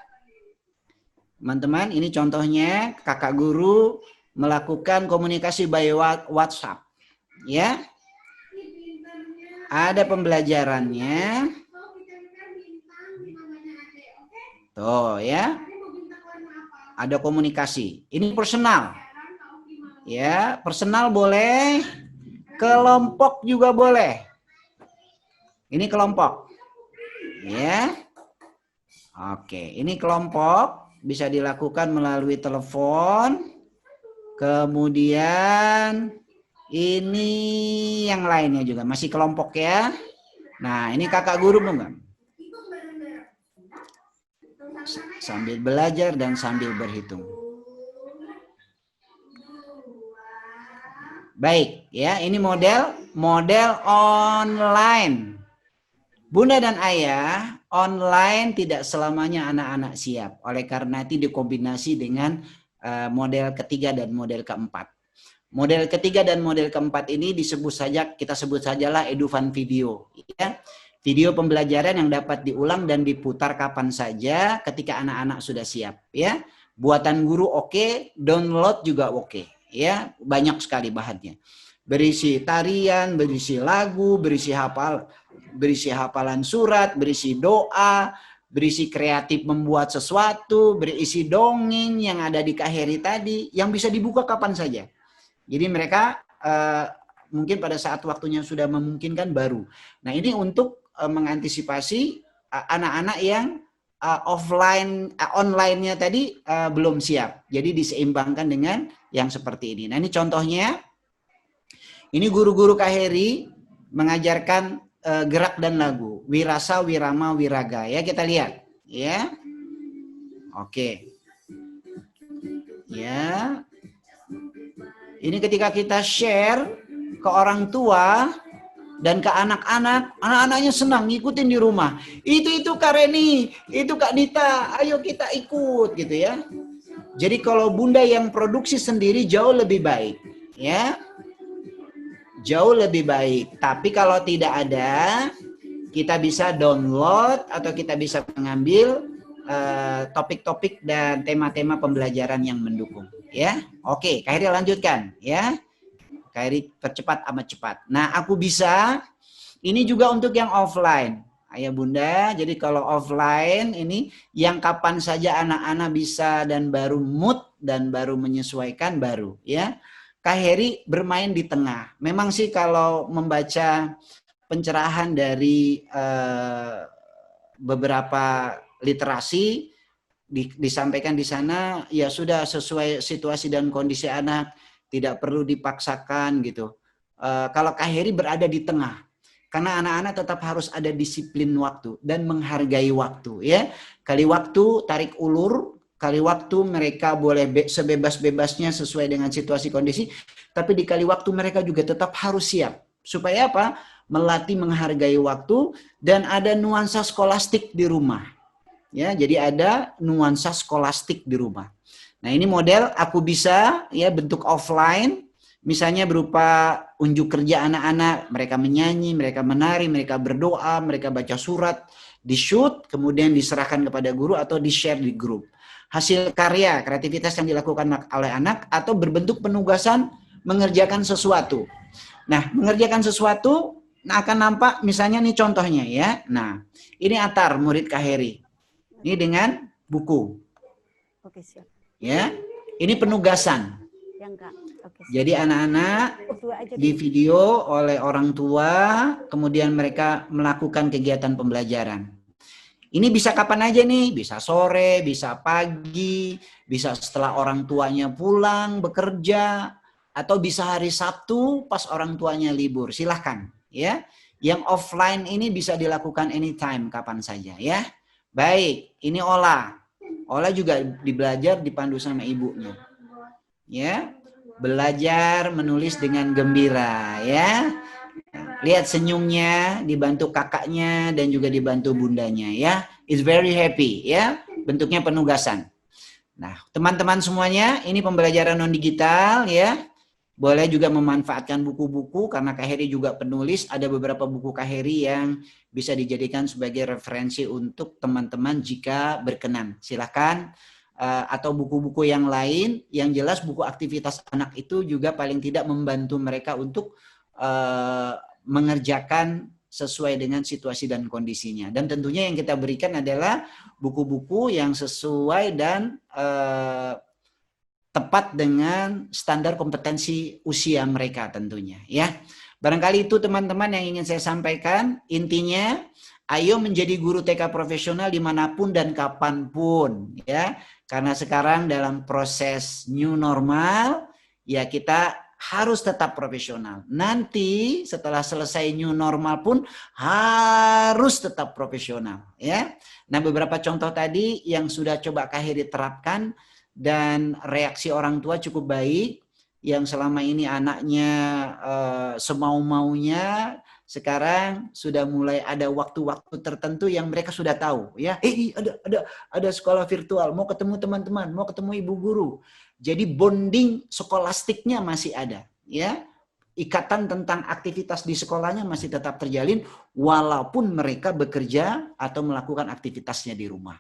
teman-teman. Ini contohnya kakak guru melakukan komunikasi by WhatsApp, ya. Ada pembelajarannya, tuh, ya. Ada komunikasi. Ini personal. Ya, personal boleh, kelompok juga boleh. Ini kelompok. Ya. Oke, ini kelompok bisa dilakukan melalui telepon. Kemudian ini yang lainnya juga masih kelompok ya. Nah, ini kakak guru enggak? Sambil belajar dan sambil berhitung. Baik, ya, ini model online. Bunda dan ayah, online tidak selamanya anak-anak siap. Oleh karena itu dikombinasi dengan model ketiga dan model keempat. Model ketiga dan model keempat ini kita sebut sajalah edufan video. Ya. Video pembelajaran yang dapat diulang dan diputar kapan saja ketika anak-anak sudah siap. Ya. Buatan guru oke, download juga oke. Ya, banyak sekali bahannya. Berisi tarian, berisi lagu, berisi hafalan surat, berisi doa, berisi kreatif membuat sesuatu, berisi dongeng yang ada di Kak Heri tadi, yang bisa dibuka kapan saja. Jadi mereka mungkin pada saat waktunya sudah memungkinkan baru. Nah, ini untuk mengantisipasi anak-anak yang online-nya tadi belum siap. Jadi diseimbangkan dengan yang seperti ini. Nah, ini contohnya. Ini guru-guru Kak Heri mengajarkan gerak dan lagu. Wirasa, wirama, wiraga. Ya, kita lihat. Ya. Oke. Ya. Ini ketika kita share ke orang tua dan ke anak-anak, anak-anaknya senang ngikutin di rumah. Itu Kak Reni, itu Kak Dita, ayo kita ikut gitu ya. Jadi kalau bunda yang produksi sendiri jauh lebih baik, ya. Jauh lebih baik. Tapi kalau tidak ada, kita bisa download atau kita bisa mengambil topik-topik dan tema-tema pembelajaran yang mendukung, ya. Oke, Kak Heri lanjutkan, ya. Kak Heri percepat amat cepat. Nah, aku bisa. Ini juga untuk yang offline. Ayah bunda, jadi kalau offline ini yang kapan saja anak-anak bisa dan baru mood dan baru menyesuaikan baru, ya. Kak Heri bermain di tengah. Memang sih kalau membaca pencerahan dari beberapa literasi disampaikan di sana, ya sudah sesuai situasi dan kondisi anak, tidak perlu dipaksakan gitu. Kalau Kak Heri berada di tengah. Karena anak-anak tetap harus ada disiplin waktu dan menghargai waktu, ya. Kali waktu tarik ulur kali waktu mereka boleh sebebas-bebasnya sesuai dengan situasi kondisi, tapi di kali waktu mereka juga tetap harus siap. Supaya apa? Melatih menghargai waktu dan ada nuansa skolastik di rumah. Ya, jadi ada nuansa skolastik di rumah. Nah, ini model aku bisa ya bentuk offline. Misalnya berupa unjuk kerja anak-anak, mereka menyanyi, mereka menari, mereka berdoa, mereka baca surat, di-shoot, kemudian diserahkan kepada guru atau di-share di grup. Hasil karya, kreativitas yang dilakukan oleh anak atau berbentuk penugasan mengerjakan sesuatu. Nah, mengerjakan sesuatu akan nampak misalnya nih contohnya ya. Nah, ini Atar, murid Kak Heri. Ini dengan buku. Oke, siap. Ya, ini penugasan. Jadi anak-anak di video oleh orang tua, kemudian mereka melakukan kegiatan pembelajaran. Ini bisa kapan aja nih, bisa sore, bisa pagi, bisa setelah orang tuanya pulang bekerja, atau bisa hari Sabtu pas orang tuanya libur. Silahkan ya. Yang offline ini bisa dilakukan anytime, kapan saja ya. Baik, ini Ola. Ola juga belajar dipandu sama ibunya. Ya. Belajar menulis dengan gembira ya. Lihat senyumnya, dibantu kakaknya dan juga dibantu bundanya ya. It's very happy ya. Bentuknya penugasan. Nah, teman-teman semuanya, ini pembelajaran non digital ya. Boleh juga memanfaatkan buku-buku karena Kak Heri juga penulis. Ada beberapa buku Kak Heri yang bisa dijadikan sebagai referensi untuk teman-teman jika berkenan. Silakan. Atau buku-buku yang lain, yang jelas buku aktivitas anak itu juga paling tidak membantu mereka untuk mengerjakan sesuai dengan situasi dan kondisinya. Dan tentunya yang kita berikan adalah buku-buku yang sesuai dan tepat dengan standar kompetensi usia mereka tentunya ya. Barangkali itu teman-teman yang ingin saya sampaikan. Intinya, ayo menjadi guru TK profesional dimanapun dan kapanpun ya. Karena sekarang dalam proses new normal, ya kita harus tetap profesional. Nanti setelah selesai new normal pun harus tetap profesional. Ya. Nah, beberapa contoh tadi yang sudah coba Kak Heri terapkan dan reaksi orang tua cukup baik. Yang selama ini anaknya semau-maunya, sekarang sudah mulai ada waktu-waktu tertentu yang mereka sudah tahu ya. Ada sekolah virtual, mau ketemu teman-teman, mau ketemu ibu guru. Jadi bonding skolastiknya masih ada ya. Ikatan tentang aktivitas di sekolahnya masih tetap terjalin walaupun mereka bekerja atau melakukan aktivitasnya di rumah.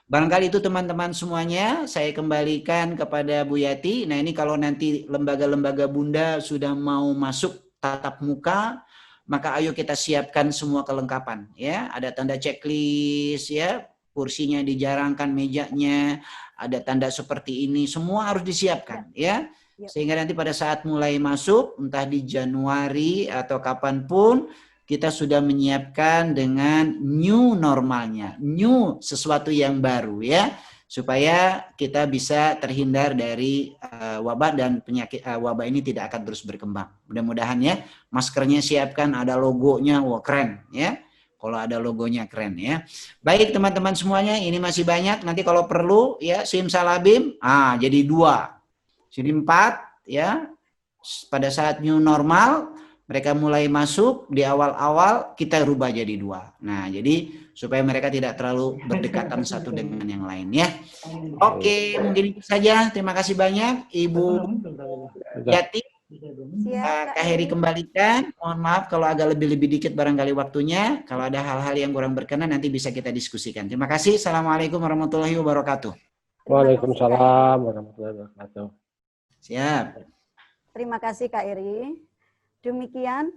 Barangkali itu teman-teman semuanya, saya kembalikan kepada Bu Yati. Nah, ini kalau nanti lembaga-lembaga Bunda sudah mau masuk tatap muka, maka ayo kita siapkan semua kelengkapan ya. Ada tanda checklist ya, kursinya dijarangkan, mejanya, ada tanda seperti ini, semua harus disiapkan ya. Sehingga nanti pada saat mulai masuk, entah di Januari atau kapanpun, kita sudah menyiapkan dengan new normalnya, new sesuatu yang baru ya. Supaya kita bisa terhindar dari wabah dan penyakit wabah ini tidak akan terus berkembang. Mudah-mudahan ya, maskernya siapkan, ada logonya, wah keren ya. Kalau ada logonya keren ya. Baik teman-teman semuanya, ini masih banyak. Nanti kalau perlu ya simsalabim, jadi 2, jadi 4 ya. Pada saat new normal, mereka mulai masuk di awal-awal, kita rubah jadi 2. Nah, jadi supaya mereka tidak terlalu berdekatan satu dengan yang lain ya. Oke, mungkin itu saja. Terima kasih banyak Ibu Yati. Kak Heri kembalikan. Mohon maaf kalau agak lebih dikit barangkali waktunya. Kalau ada hal-hal yang kurang berkenan nanti bisa kita diskusikan. Terima kasih. Assalamualaikum warahmatullahi wabarakatuh. Waalaikumsalam warahmatullahi wabarakatuh. Siap. Terima kasih Kak Heri. Demikian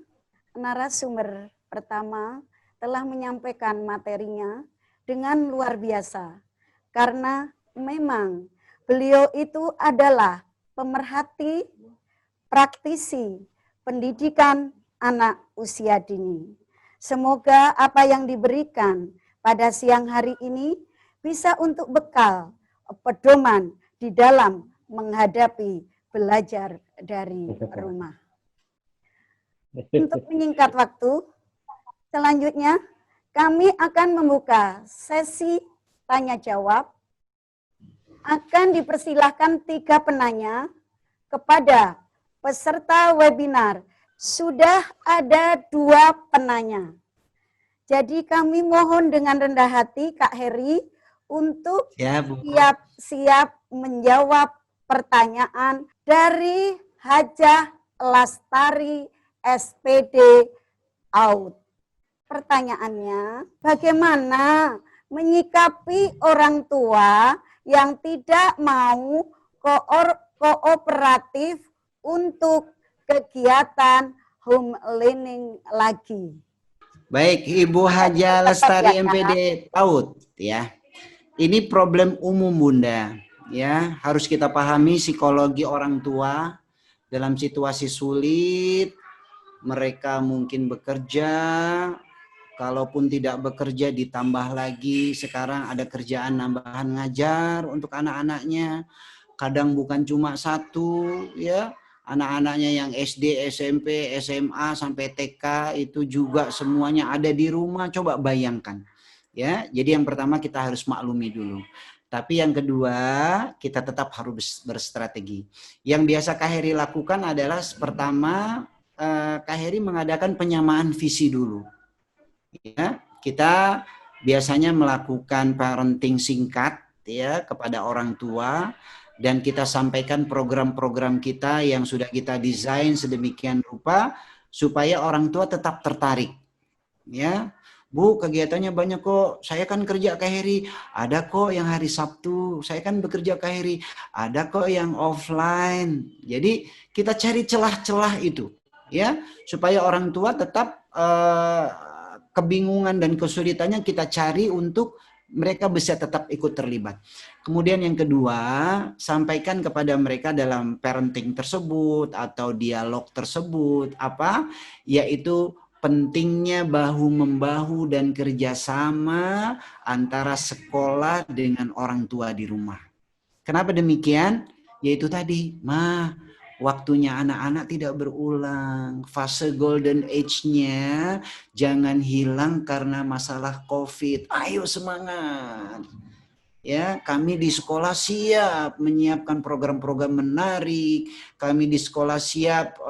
narasumber pertama telah menyampaikan materinya dengan luar biasa. Karena memang beliau itu adalah pemerhati, praktisi pendidikan anak usia dini. Semoga apa yang diberikan pada siang hari ini bisa untuk bekal pedoman di dalam menghadapi belajar dari rumah. Untuk menyingkat waktu, selanjutnya kami akan membuka sesi tanya jawab akan dipersilahkan 3 penanya kepada peserta webinar. Sudah ada 2 penanya. Jadi kami mohon dengan rendah hati Kak Heri untuk Ya, Bu. siap-siap menjawab pertanyaan dari Hajah Lastari SPD Out. Pertanyaannya, bagaimana menyikapi orang tua yang tidak mau kooperatif untuk kegiatan home learning lagi? Baik, Ibu Haja Lestari MPD PAUD ya. Ini problem umum Bunda ya, harus kita pahami psikologi orang tua dalam situasi sulit. Mereka mungkin bekerja, kalaupun tidak bekerja ditambah lagi sekarang ada kerjaan nambahan ngajar untuk anak-anaknya. Kadang bukan cuma 1 ya. Anak-anaknya yang SD, SMP, SMA sampai TK itu juga semuanya ada di rumah. Coba bayangkan. Ya, jadi yang pertama kita harus maklumi dulu. Tapi yang kedua, kita tetap harus berstrategi. Yang biasa Kak Heri lakukan adalah pertama Kak Heri mengadakan penyamaan visi dulu. Ya, kita biasanya melakukan parenting singkat ya kepada orang tua. Dan kita sampaikan program-program kita yang sudah kita desain sedemikian rupa supaya orang tua tetap tertarik. Ya, Bu, kegiatannya banyak kok. Saya kan kerja Kak Heri. Ada kok yang hari Sabtu. Saya kan bekerja Kak Heri. Ada kok yang offline. Jadi kita cari celah-celah itu, ya, supaya orang tua tetap kebingungan dan kesulitannya kita cari untuk mereka bisa tetap ikut terlibat. Kemudian yang kedua, sampaikan kepada mereka dalam parenting tersebut atau dialog tersebut apa? Yaitu pentingnya bahu-membahu dan kerjasama antara sekolah dengan orang tua di rumah. Kenapa demikian? Yaitu tadi, waktunya anak-anak tidak berulang. Fase golden age-nya jangan hilang karena masalah COVID. Ayo semangat. Ya, kami di sekolah siap menyiapkan program-program menarik. Kami di sekolah siap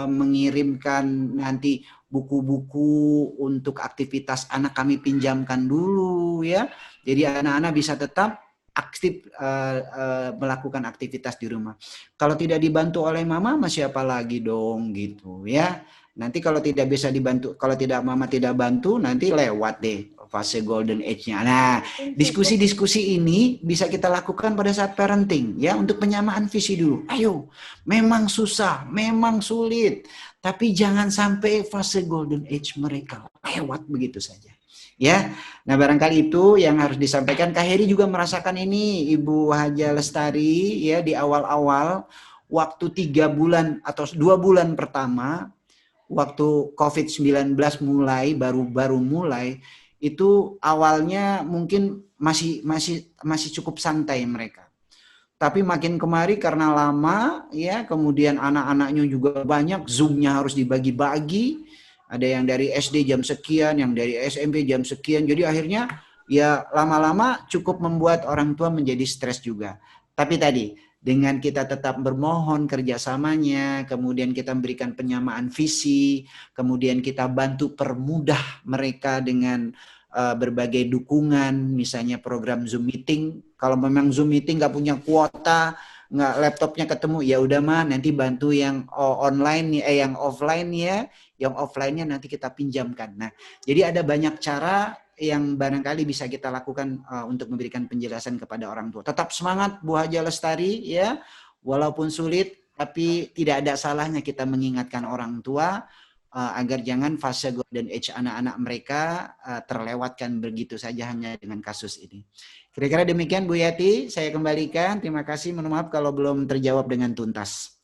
mengirimkan nanti buku-buku untuk aktivitas anak kami pinjamkan dulu ya. Jadi anak-anak bisa tetap aktif melakukan aktivitas di rumah. Kalau tidak dibantu oleh mama, siapa lagi dong gitu ya. Nanti kalau tidak bisa dibantu, kalau tidak mama tidak bantu, nanti lewat deh fase golden age-nya. Nah, diskusi-diskusi ini bisa kita lakukan pada saat parenting ya, untuk penyamaan visi dulu. Ayo, memang susah, memang sulit, tapi jangan sampai fase golden age mereka lewat begitu saja. Ya, nah barangkali itu yang harus disampaikan. Kak Heri juga merasakan ini, Ibu Haja Lestari ya, di awal-awal waktu 3 bulan atau 2 bulan pertama waktu COVID-19 mulai baru mulai itu awalnya mungkin masih cukup santai mereka. Tapi makin kemari karena lama ya, kemudian anak-anaknya juga banyak, Zoom-nya harus dibagi-bagi. Ada yang dari SD jam sekian, yang dari SMP jam sekian. Jadi akhirnya ya lama-lama cukup membuat orang tua menjadi stres juga. Tapi tadi dengan kita tetap bermohon kerjasamanya, kemudian kita memberikan penyamaan visi, kemudian kita bantu permudah mereka dengan berbagai dukungan, misalnya program Zoom meeting. Kalau memang Zoom meeting nggak punya kuota, nggak laptopnya ketemu, ya udah nanti bantu yang online yang offline ya. Yang offline-nya nanti kita pinjamkan. Nah, jadi ada banyak cara yang barangkali bisa kita lakukan untuk memberikan penjelasan kepada orang tua. Tetap semangat Bu Haja Lestari ya, walaupun sulit, tapi tidak ada salahnya kita mengingatkan orang tua agar jangan fase golden age anak-anak mereka terlewatkan begitu saja hanya dengan kasus ini. Kira-kira demikian Bu Yati, saya kembalikan. Terima kasih, mohon maaf kalau belum terjawab dengan tuntas.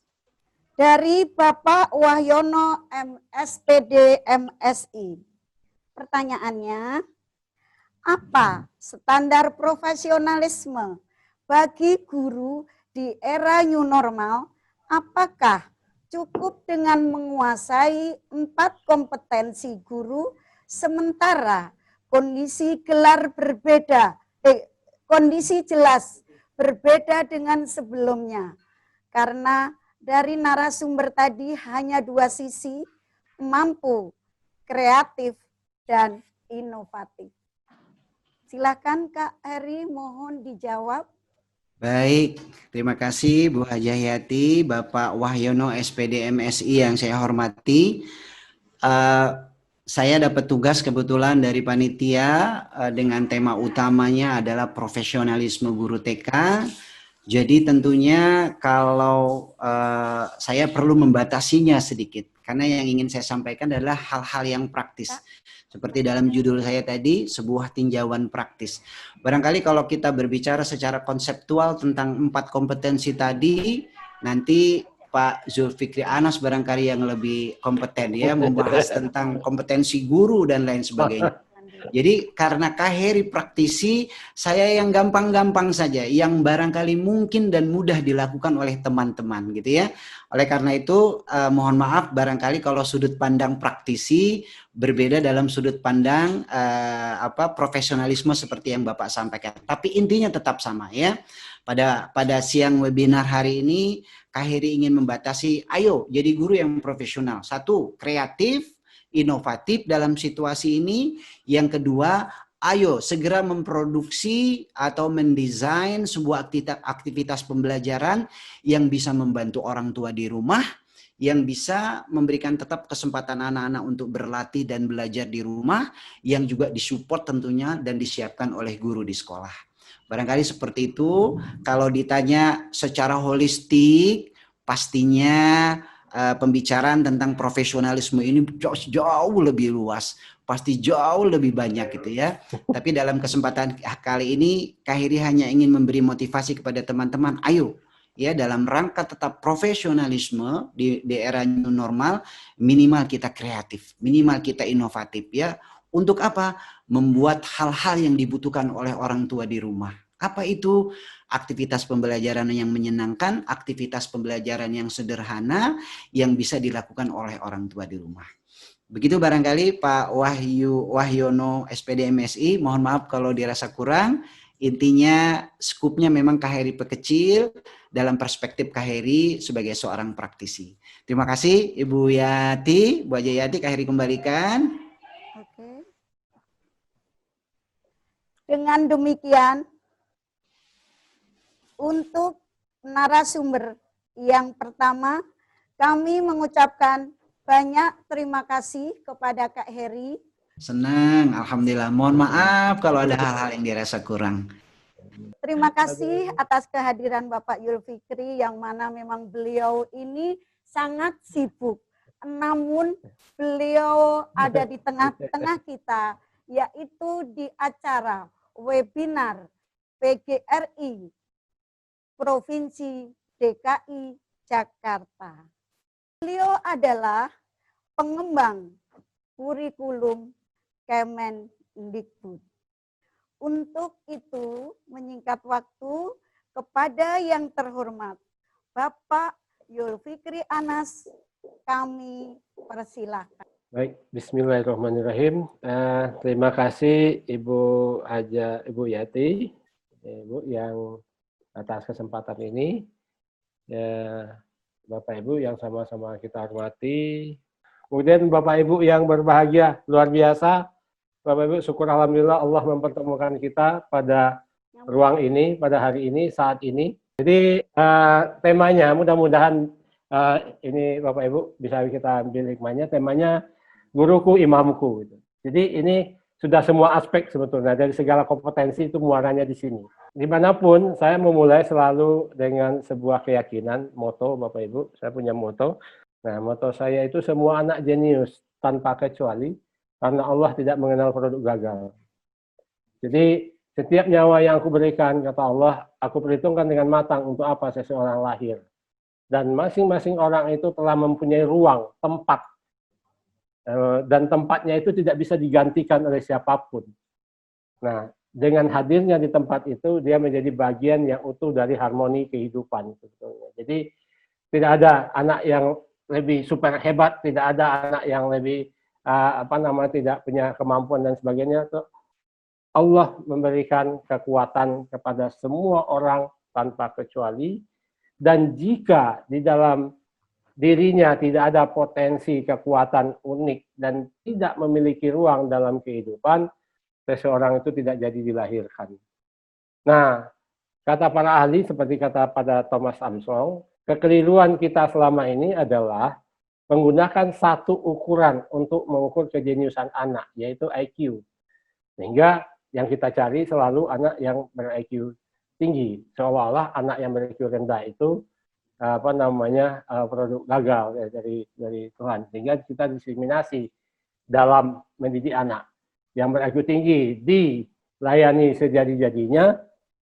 Dari Bapak Wahyono SPD MSI. Pertanyaannya, apa standar profesionalisme bagi guru di era new normal? Apakah cukup dengan menguasai 4 kompetensi guru sementara kondisi gelar berbeda, kondisi jelas berbeda dengan sebelumnya. Karena dari narasumber tadi hanya dua sisi, mampu, kreatif, dan inovatif. Silakan Kak Heri, mohon dijawab. Baik, terima kasih Bu Hajah Yati, Bapak Wahyono SPD MSI yang saya hormati. Saya dapat tugas kebetulan dari panitia dengan tema utamanya adalah profesionalisme guru TK. Jadi tentunya kalau saya perlu membatasinya sedikit karena yang ingin saya sampaikan adalah hal-hal yang praktis. Seperti dalam judul saya tadi, sebuah tinjauan praktis. Barangkali kalau kita berbicara secara konseptual tentang 4 kompetensi tadi, nanti Pak Zulfikri Anas barangkali yang lebih kompeten ya membahas tentang kompetensi guru dan lain sebagainya. Jadi karena Kak Heri praktisi, saya yang gampang-gampang saja, yang barangkali mungkin dan mudah dilakukan oleh teman-teman gitu ya. Oleh karena itu mohon maaf barangkali kalau sudut pandang praktisi berbeda dalam sudut pandang profesionalisme seperti yang Bapak sampaikan. Tapi intinya tetap sama ya. Pada siang webinar hari ini Kak Heri ingin membatasi, ayo jadi guru yang profesional. 1, kreatif, inovatif dalam situasi ini. Yang kedua, ayo segera memproduksi atau mendesain sebuah aktivitas pembelajaran yang bisa membantu orang tua di rumah, yang bisa memberikan tetap kesempatan anak-anak untuk berlatih dan belajar di rumah, yang juga disupport tentunya dan disiapkan oleh guru di sekolah. Barangkali seperti itu. Kalau ditanya secara holistik, pastinya pembicaraan tentang profesionalisme ini jauh lebih luas, pasti jauh lebih banyak gitu ya. Tapi dalam kesempatan kali ini Kak Heri hanya ingin memberi motivasi kepada teman-teman, ayo ya dalam rangka tetap profesionalisme di era new normal, minimal kita kreatif, minimal kita inovatif ya. Untuk apa? Membuat hal-hal yang dibutuhkan oleh orang tua di rumah. Apa itu? Aktivitas pembelajaran yang menyenangkan, aktivitas pembelajaran yang sederhana yang bisa dilakukan oleh orang tua di rumah. Begitu barangkali Pak Wahyono SPD MSI, mohon maaf kalau dirasa kurang. Intinya skupnya memang Kak Heri pekecil dalam perspektif Kak Heri sebagai seorang praktisi. Terima kasih Ibu Yati, Bu Hajah Yati, Kak Heri kembalikan. Oke. Dengan demikian, untuk narasumber yang pertama, kami mengucapkan banyak terima kasih kepada Kak Heri. Senang, alhamdulillah. Mohon maaf kalau ada hal-hal yang dirasa kurang. Terima kasih atas kehadiran Bapak Zulfikri yang mana memang beliau ini sangat sibuk. Namun beliau ada di tengah-tengah kita, yaitu di acara webinar PGRI Provinsi DKI Jakarta. Beliau adalah pengembang kurikulum Kemendikbud. Untuk itu, menyingkat waktu, kepada yang terhormat Bapak Zulfikri Anas, kami persilahkan. Baik, bismillahirrahmanirrahim. Terima kasih Ibu Yati, Ibu yang atas kesempatan ini. Bapak Ibu yang sama-sama kita hormati. Kemudian Bapak Ibu yang berbahagia, luar biasa. Bapak Ibu, syukur alhamdulillah Allah mempertemukan kita pada ruang ini, pada hari ini, saat ini. Jadi temanya mudah-mudahan ini Bapak Ibu bisa kita ambil hikmahnya. Temanya guruku imamku. Gitu. Jadi ini sudah semua aspek sebetulnya dari segala kompetensi itu muaranya di sini. Dimanapun saya memulai selalu dengan sebuah keyakinan, moto Bapak Ibu. Saya punya moto. Nah, moto saya itu semua anak jenius tanpa kecuali karena Allah tidak mengenal produk gagal. Jadi setiap nyawa yang aku berikan, kata Allah, aku perhitungkan dengan matang untuk apa seseorang lahir. Dan masing-masing orang itu telah mempunyai ruang, tempat. Dan tempatnya itu tidak bisa digantikan oleh siapapun. Nah, dengan hadirnya di tempat itu, dia menjadi bagian yang utuh dari harmoni kehidupan. Jadi tidak ada anak yang lebih super hebat, tidak ada anak yang lebih tidak punya kemampuan dan sebagainya. Allah memberikan kekuatan kepada semua orang tanpa kecuali, dan jika di dalam dirinya tidak ada potensi kekuatan unik dan tidak memiliki ruang dalam kehidupan, seseorang itu tidak jadi dilahirkan. Nah, kata para ahli seperti kata pada Thomas Armstrong, kekeliruan kita selama ini adalah menggunakan satu ukuran untuk mengukur kejeniusan anak, yaitu IQ. Sehingga yang kita cari selalu anak yang ber-IQ tinggi, seolah-olah anak yang ber-IQ rendah itu produk gagal ya, dari Tuhan, sehingga kita diskriminasi dalam mendidik anak. Yang ber-IQ tinggi dilayani sejadi-jadinya,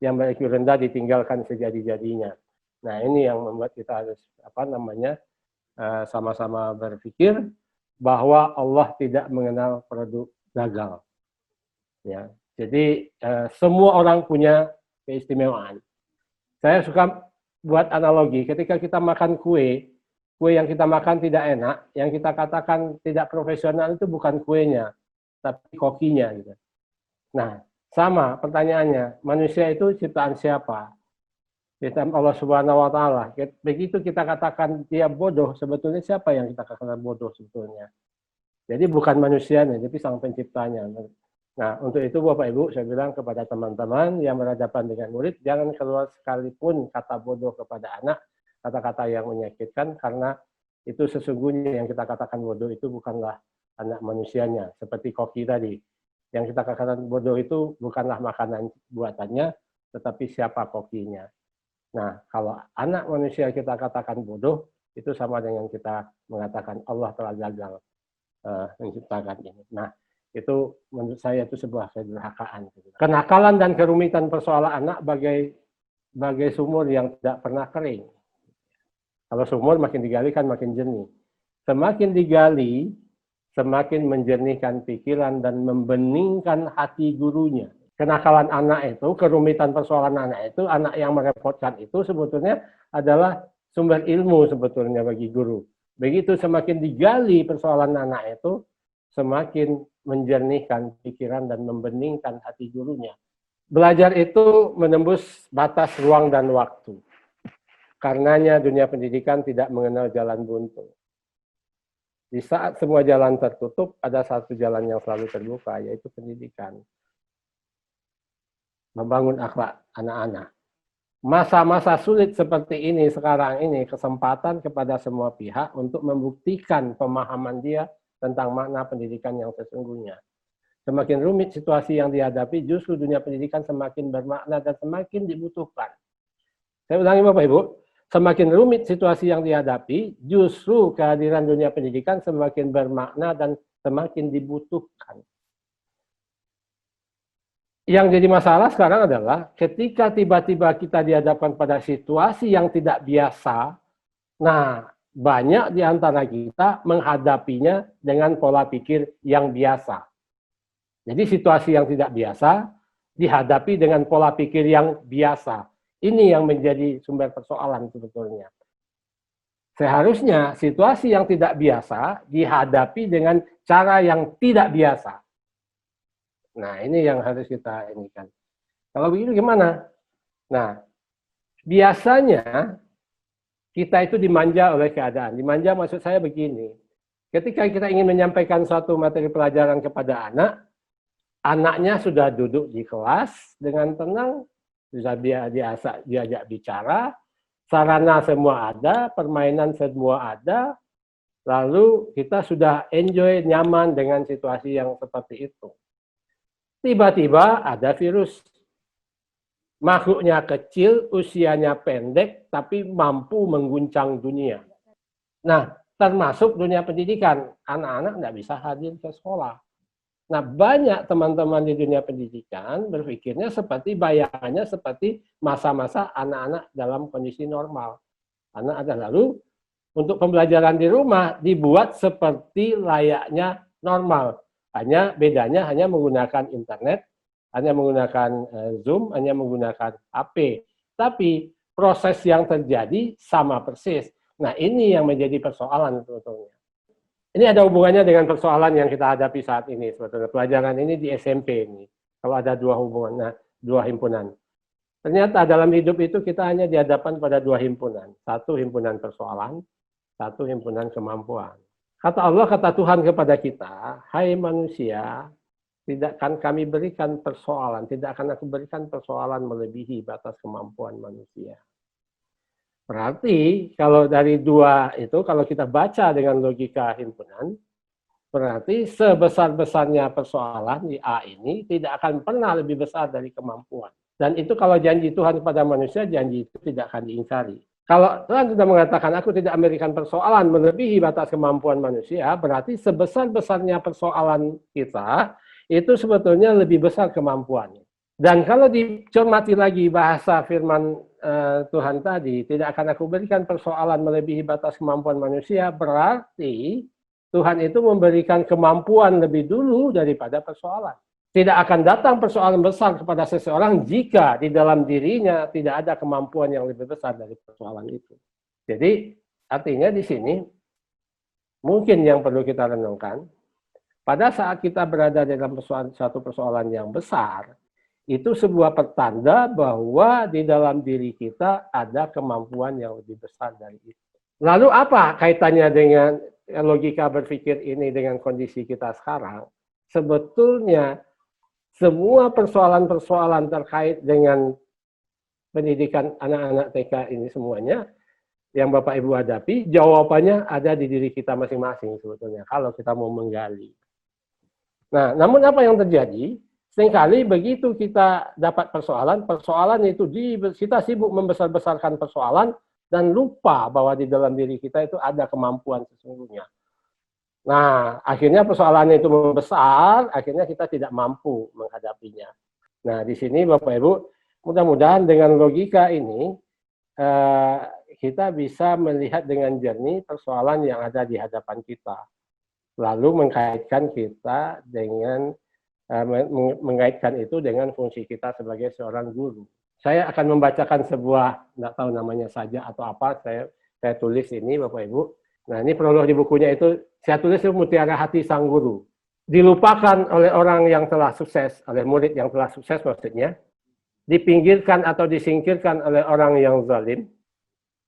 yang ber-IQ rendah ditinggalkan sejadi-jadinya. Nah, ini yang membuat kita harus sama-sama berpikir bahwa Allah tidak mengenal produk gagal. Ya, jadi semua orang punya keistimewaan. Saya suka buat analogi, ketika kita makan kue yang kita makan tidak enak, yang kita katakan tidak profesional itu bukan kuenya, tapi kokinya. Gitu. Nah, sama pertanyaannya, manusia itu ciptaan siapa? Ciptaan Allah Subhanahu Wa Taala. Begitu kita katakan dia bodoh, sebetulnya siapa yang kita katakan bodoh sebetulnya? Jadi bukan manusianya, tapi sang penciptanya. Nah, untuk itu Bapak Ibu, saya bilang kepada teman-teman yang berhadapan dengan murid, jangan keluar sekalipun kata bodoh kepada anak, kata-kata yang menyakitkan, karena itu sesungguhnya yang kita katakan bodoh itu bukanlah anak manusianya, seperti koki tadi. Yang kita katakan bodoh itu bukanlah makanan buatannya, tetapi siapa kokinya. Nah, kalau anak manusia kita katakan bodoh, itu sama dengan kita mengatakan Allah telah gagal menciptakan ini. Nah, itu menurut saya itu sebuah kedurhakaan. Kenakalan dan kerumitan persoalan anak bagai sumur yang tidak pernah kering. Kalau sumur makin digali kan makin jernih. Semakin digali, semakin menjernihkan pikiran dan membeningkan hati gurunya. Kenakalan anak itu, kerumitan persoalan anak itu, anak yang merepotkan itu sebetulnya adalah sumber ilmu sebetulnya bagi guru. Begitu semakin digali persoalan anak itu, semakin menjernihkan pikiran dan membeningkan hati gurunya. Belajar itu menembus batas ruang dan waktu. Karenanya dunia pendidikan tidak mengenal jalan buntu. Di saat semua jalan tertutup, ada satu jalan yang selalu terbuka, yaitu pendidikan. Membangun akhlak anak-anak. Masa-masa sulit seperti ini sekarang ini kesempatan kepada semua pihak untuk membuktikan pemahaman dia tentang makna pendidikan yang sesungguhnya. Semakin rumit situasi yang dihadapi, justru dunia pendidikan semakin bermakna dan semakin dibutuhkan. Saya ulangi Bapak Ibu, semakin rumit situasi yang dihadapi, justru kehadiran dunia pendidikan semakin bermakna dan semakin dibutuhkan. Yang jadi masalah sekarang adalah ketika tiba-tiba kita dihadapkan pada situasi yang tidak biasa, nah, banyak di antara kita menghadapinya dengan pola pikir yang biasa. Jadi situasi yang tidak biasa dihadapi dengan pola pikir yang biasa. Ini yang menjadi sumber persoalan sebetulnya. Seharusnya situasi yang tidak biasa dihadapi dengan cara yang tidak biasa. Nah, ini yang harus kita inikan. Kalau begitu gimana? Nah, biasanya kita itu dimanja oleh keadaan. Dimanja maksud saya begini. Ketika kita ingin menyampaikan suatu materi pelajaran kepada anak, anaknya sudah duduk di kelas dengan tenang, sudah diajak bicara, sarana semua ada, permainan semua ada, lalu kita sudah enjoy, nyaman dengan situasi yang seperti itu. Tiba-tiba ada virus. Makhluknya kecil, usianya pendek, tapi mampu mengguncang dunia. Nah, termasuk dunia pendidikan. Anak-anak nggak bisa hadir ke sekolah. Nah, banyak teman-teman di dunia pendidikan berpikirnya seperti bayangannya seperti masa-masa anak-anak dalam kondisi normal. Anak ada lalu untuk pembelajaran di rumah dibuat seperti layaknya normal. Bedanya hanya menggunakan internet, hanya menggunakan Zoom, hanya menggunakan HP. Tapi proses yang terjadi sama persis. Nah, ini yang menjadi persoalan sebetulnya. Ini ada hubungannya dengan persoalan yang kita hadapi saat ini sebetulnya. Pelajaran ini di SMP ini. Kalau ada dua himpunan. Ternyata dalam hidup itu kita hanya dihadapkan pada dua himpunan. Satu himpunan persoalan, satu himpunan kemampuan. Kata Allah, kata Tuhan kepada kita, hai manusia, tidak akan kami berikan persoalan, tidak akan aku berikan persoalan melebihi batas kemampuan manusia. Berarti kalau dari dua itu, kalau kita baca dengan logika himpunan, berarti sebesar-besarnya persoalan di A ini tidak akan pernah lebih besar dari kemampuan. Dan itu kalau janji Tuhan kepada manusia, janji itu tidak akan diingkari. Kalau Tuhan sudah mengatakan, aku tidak memberikan persoalan melebihi batas kemampuan manusia, berarti sebesar-besarnya persoalan kita, itu sebetulnya lebih besar kemampuannya. Dan kalau dicermati lagi bahasa firman Tuhan tadi, tidak akan aku berikan persoalan melebihi batas kemampuan manusia, berarti Tuhan itu memberikan kemampuan lebih dulu daripada persoalan. Tidak akan datang persoalan besar kepada seseorang jika di dalam dirinya tidak ada kemampuan yang lebih besar dari persoalan itu. Jadi artinya di sini mungkin yang perlu kita renungkan, pada saat kita berada dalam satu persoalan yang besar, itu sebuah pertanda bahwa di dalam diri kita ada kemampuan yang lebih besar dari itu. Lalu apa kaitannya dengan logika berpikir ini dengan kondisi kita sekarang? Sebetulnya semua persoalan-persoalan terkait dengan pendidikan anak-anak TK ini semuanya yang Bapak Ibu hadapi, jawabannya ada di diri kita masing-masing sebetulnya, kalau kita mau menggali. Nah, namun apa yang terjadi? Seringkali begitu kita dapat persoalan itu kita sibuk membesar-besarkan persoalan dan lupa bahwa di dalam diri kita itu ada kemampuan sesungguhnya. Nah, akhirnya persoalannya itu membesar, akhirnya kita tidak mampu menghadapinya. Nah, di sini Bapak Ibu, mudah-mudahan dengan logika ini, kita bisa melihat dengan jernih persoalan yang ada di hadapan kita. Lalu mengkaitkan kita dengan, mengaitkan itu dengan fungsi kita sebagai seorang guru. Saya akan membacakan sebuah, tidak tahu namanya saja atau apa, saya tulis ini Bapak Ibu. Nah, ini prolog di bukunya itu, saya tulis itu Mutiara Hati Sang Guru. Dilupakan oleh orang yang telah sukses, oleh murid yang telah sukses maksudnya, dipinggirkan atau disingkirkan oleh orang yang zalim,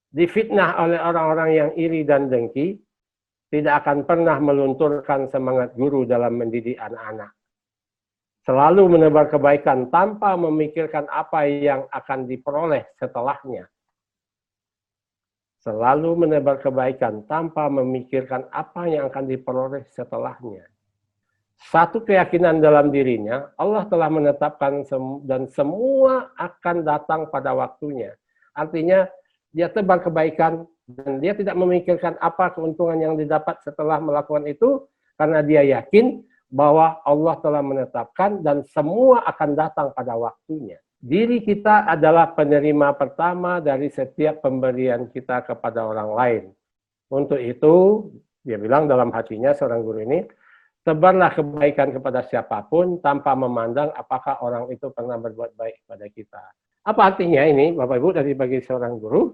difitnah oleh orang-orang yang iri dan dengki, tidak akan pernah melunturkan semangat guru dalam mendidik anak-anak. Selalu menebar kebaikan tanpa memikirkan apa yang akan diperoleh setelahnya. Selalu menebar kebaikan tanpa memikirkan apa yang akan diperoleh setelahnya. Satu keyakinan dalam dirinya, Allah telah menetapkan dan semua akan datang pada waktunya. Artinya, dia tebar kebaikan dan dia tidak memikirkan apa keuntungan yang didapat setelah melakukan itu, karena dia yakin bahwa Allah telah menetapkan dan semua akan datang pada waktunya. Diri kita adalah penerima pertama dari setiap pemberian kita kepada orang lain. Untuk itu, dia bilang dalam hatinya seorang guru ini, tebarlah kebaikan kepada siapapun tanpa memandang apakah orang itu pernah berbuat baik kepada kita. Apa artinya ini, Bapak Ibu, dari bagi seorang guru?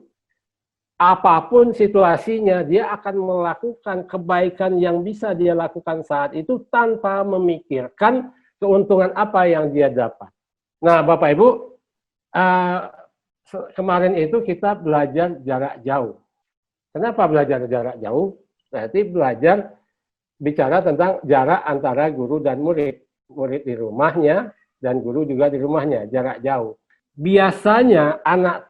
Apapun situasinya, dia akan melakukan kebaikan yang bisa dia lakukan saat itu tanpa memikirkan keuntungan apa yang dia dapat. Nah, Bapak Ibu, kemarin itu kita belajar jarak jauh. Kenapa belajar jarak jauh? Berarti belajar bicara tentang jarak antara guru dan murid. Murid di rumahnya dan guru juga di rumahnya, jarak jauh. Biasanya anak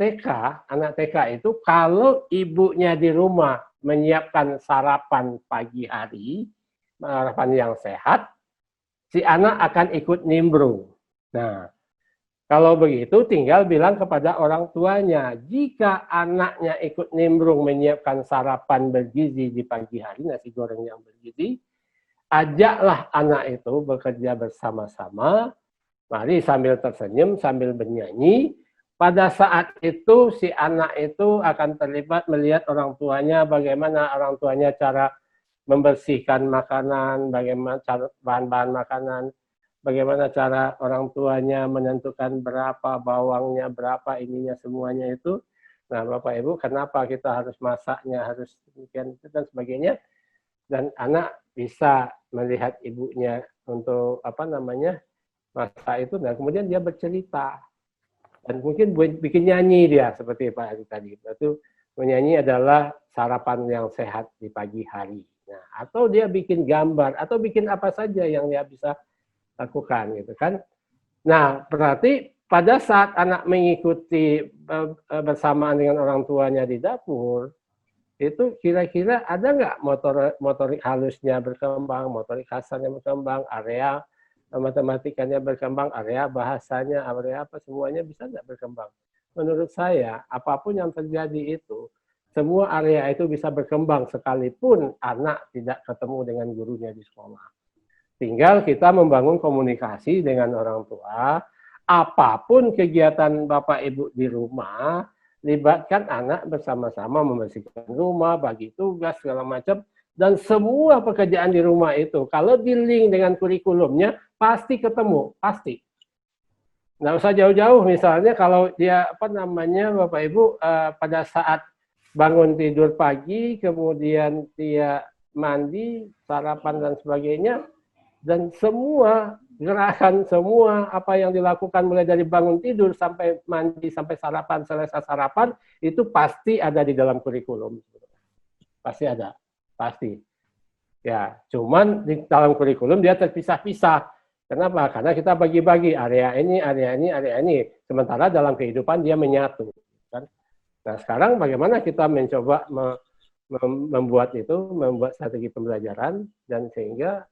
TK itu kalau ibunya di rumah menyiapkan sarapan pagi hari, sarapan yang sehat, si anak akan ikut nimbrung. Nah, kalau begitu tinggal bilang kepada orang tuanya, jika anaknya ikut nimbrung menyiapkan sarapan bergizi di pagi hari, nasi goreng yang bergizi, ajaklah anak itu bekerja bersama-sama, mari sambil tersenyum, sambil bernyanyi. Pada saat itu si anak itu akan terlibat melihat orang tuanya, bagaimana orang tuanya cara membersihkan makanan, bagaimana cara bahan-bahan makanan, bagaimana cara orang tuanya menentukan berapa bawangnya, berapa ininya semuanya itu. Nah, Bapak Ibu, kenapa kita harus masaknya, harus demikian dan sebagainya. Dan anak bisa melihat ibunya untuk masak itu, dan kemudian dia bercerita. Dan mungkin bikin nyanyi dia seperti Pak Adi tadi. Itu menyanyi adalah sarapan yang sehat di pagi hari. Nah, atau dia bikin gambar atau bikin apa saja yang dia bisa lakukan gitu kan. Nah, berarti pada saat anak mengikuti bersamaan dengan orang tuanya di dapur, itu kira-kira ada nggak motorik halusnya berkembang, motorik kasarnya berkembang, area matematikanya berkembang, area bahasanya, area apa semuanya bisa nggak berkembang? Menurut saya, apapun yang terjadi itu, semua area itu bisa berkembang sekalipun anak tidak ketemu dengan gurunya di sekolah. Tinggal kita membangun komunikasi dengan orang tua, apapun kegiatan Bapak Ibu di rumah, libatkan anak bersama-sama membersihkan rumah, bagi tugas, segala macam, dan semua pekerjaan di rumah itu, kalau di-link dengan kurikulumnya, pasti ketemu, pasti. Nggak usah jauh-jauh, misalnya kalau dia, Bapak Ibu, pada saat bangun tidur pagi, kemudian dia mandi, sarapan, dan sebagainya, dan semua gerakan, semua apa yang dilakukan mulai dari bangun tidur sampai mandi, sampai sarapan, selesai sarapan, itu pasti ada di dalam kurikulum. Pasti ada. Pasti. Ya, cuman di dalam kurikulum dia terpisah-pisah. Kenapa? Karena kita bagi-bagi area ini, area ini, area ini. Sementara dalam kehidupan dia menyatu. Kan? Nah, sekarang bagaimana kita mencoba membuat strategi pembelajaran, dan sehingga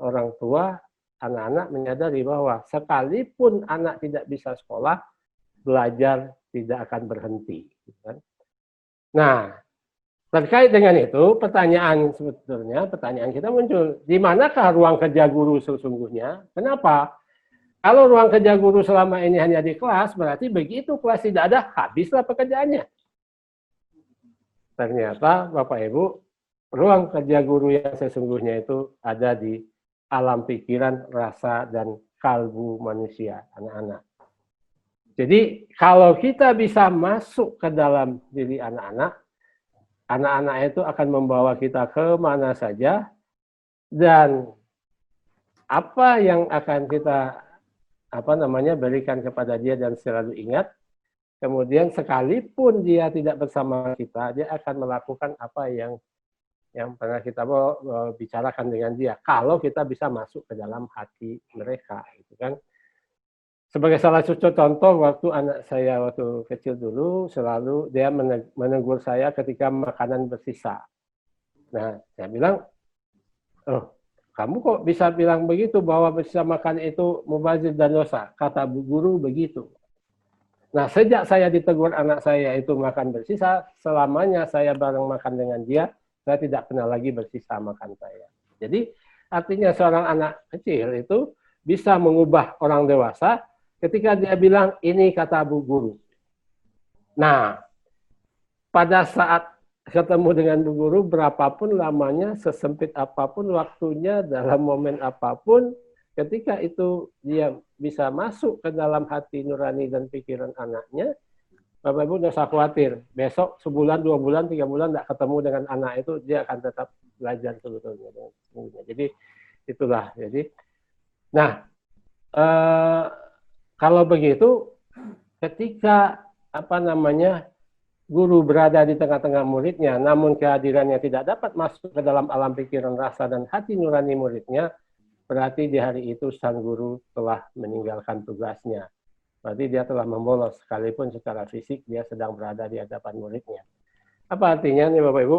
orang tua, anak-anak menyadari bahwa sekalipun anak tidak bisa sekolah, belajar tidak akan berhenti. Kan? Nah, terkait dengan itu, pertanyaan kita muncul, di manakah ruang kerja guru sesungguhnya? Kenapa? Kalau ruang kerja guru selama ini hanya di kelas, berarti begitu kelas tidak ada, habislah pekerjaannya. Ternyata Bapak Ibu, ruang kerja guru yang sesungguhnya itu ada di alam pikiran, rasa, dan kalbu manusia, anak-anak. Jadi kalau kita bisa masuk ke dalam diri anak-anak, anak-anak itu akan membawa kita ke mana saja, dan apa yang akan kita berikan kepada dia dan selalu ingat, kemudian sekalipun dia tidak bersama kita, dia akan melakukan apa yang pernah kita bicarakan dengan dia, kalau kita bisa masuk ke dalam hati mereka, gitu kan. Sebagai salah satu contoh, waktu anak saya waktu kecil dulu, selalu dia menegur saya ketika makanan bersisa. Nah, saya bilang, oh, kamu kok bisa bilang begitu, bahwa bersisa makan itu mubazir dan dosa? Kata bu guru begitu. Nah, sejak saya ditegur anak saya itu makan bersisa, selamanya saya bareng makan dengan dia, saya tidak pernah lagi bersisa makan saya. Jadi, artinya seorang anak kecil itu bisa mengubah orang dewasa ketika dia bilang, ini kata bu guru. Nah, pada saat ketemu dengan bu guru, berapapun lamanya, sesempit apapun waktunya, dalam momen apapun, ketika itu dia bisa masuk ke dalam hati nurani dan pikiran anaknya, Bapak Ibu tidak usah khawatir. Besok sebulan, 2 bulan, 3 bulan tidak ketemu dengan anak itu, dia akan tetap belajar sebetulnya. Jadi itulah. Jadi, nah, kalau begitu, ketika guru berada di tengah-tengah muridnya, namun kehadirannya tidak dapat masuk ke dalam alam pikiran, rasa, dan hati nurani muridnya, berarti di hari itu sang guru telah meninggalkan tugasnya. Berarti dia telah membolos, sekalipun secara fisik dia sedang berada di hadapan muridnya. Apa artinya nih Bapak Ibu?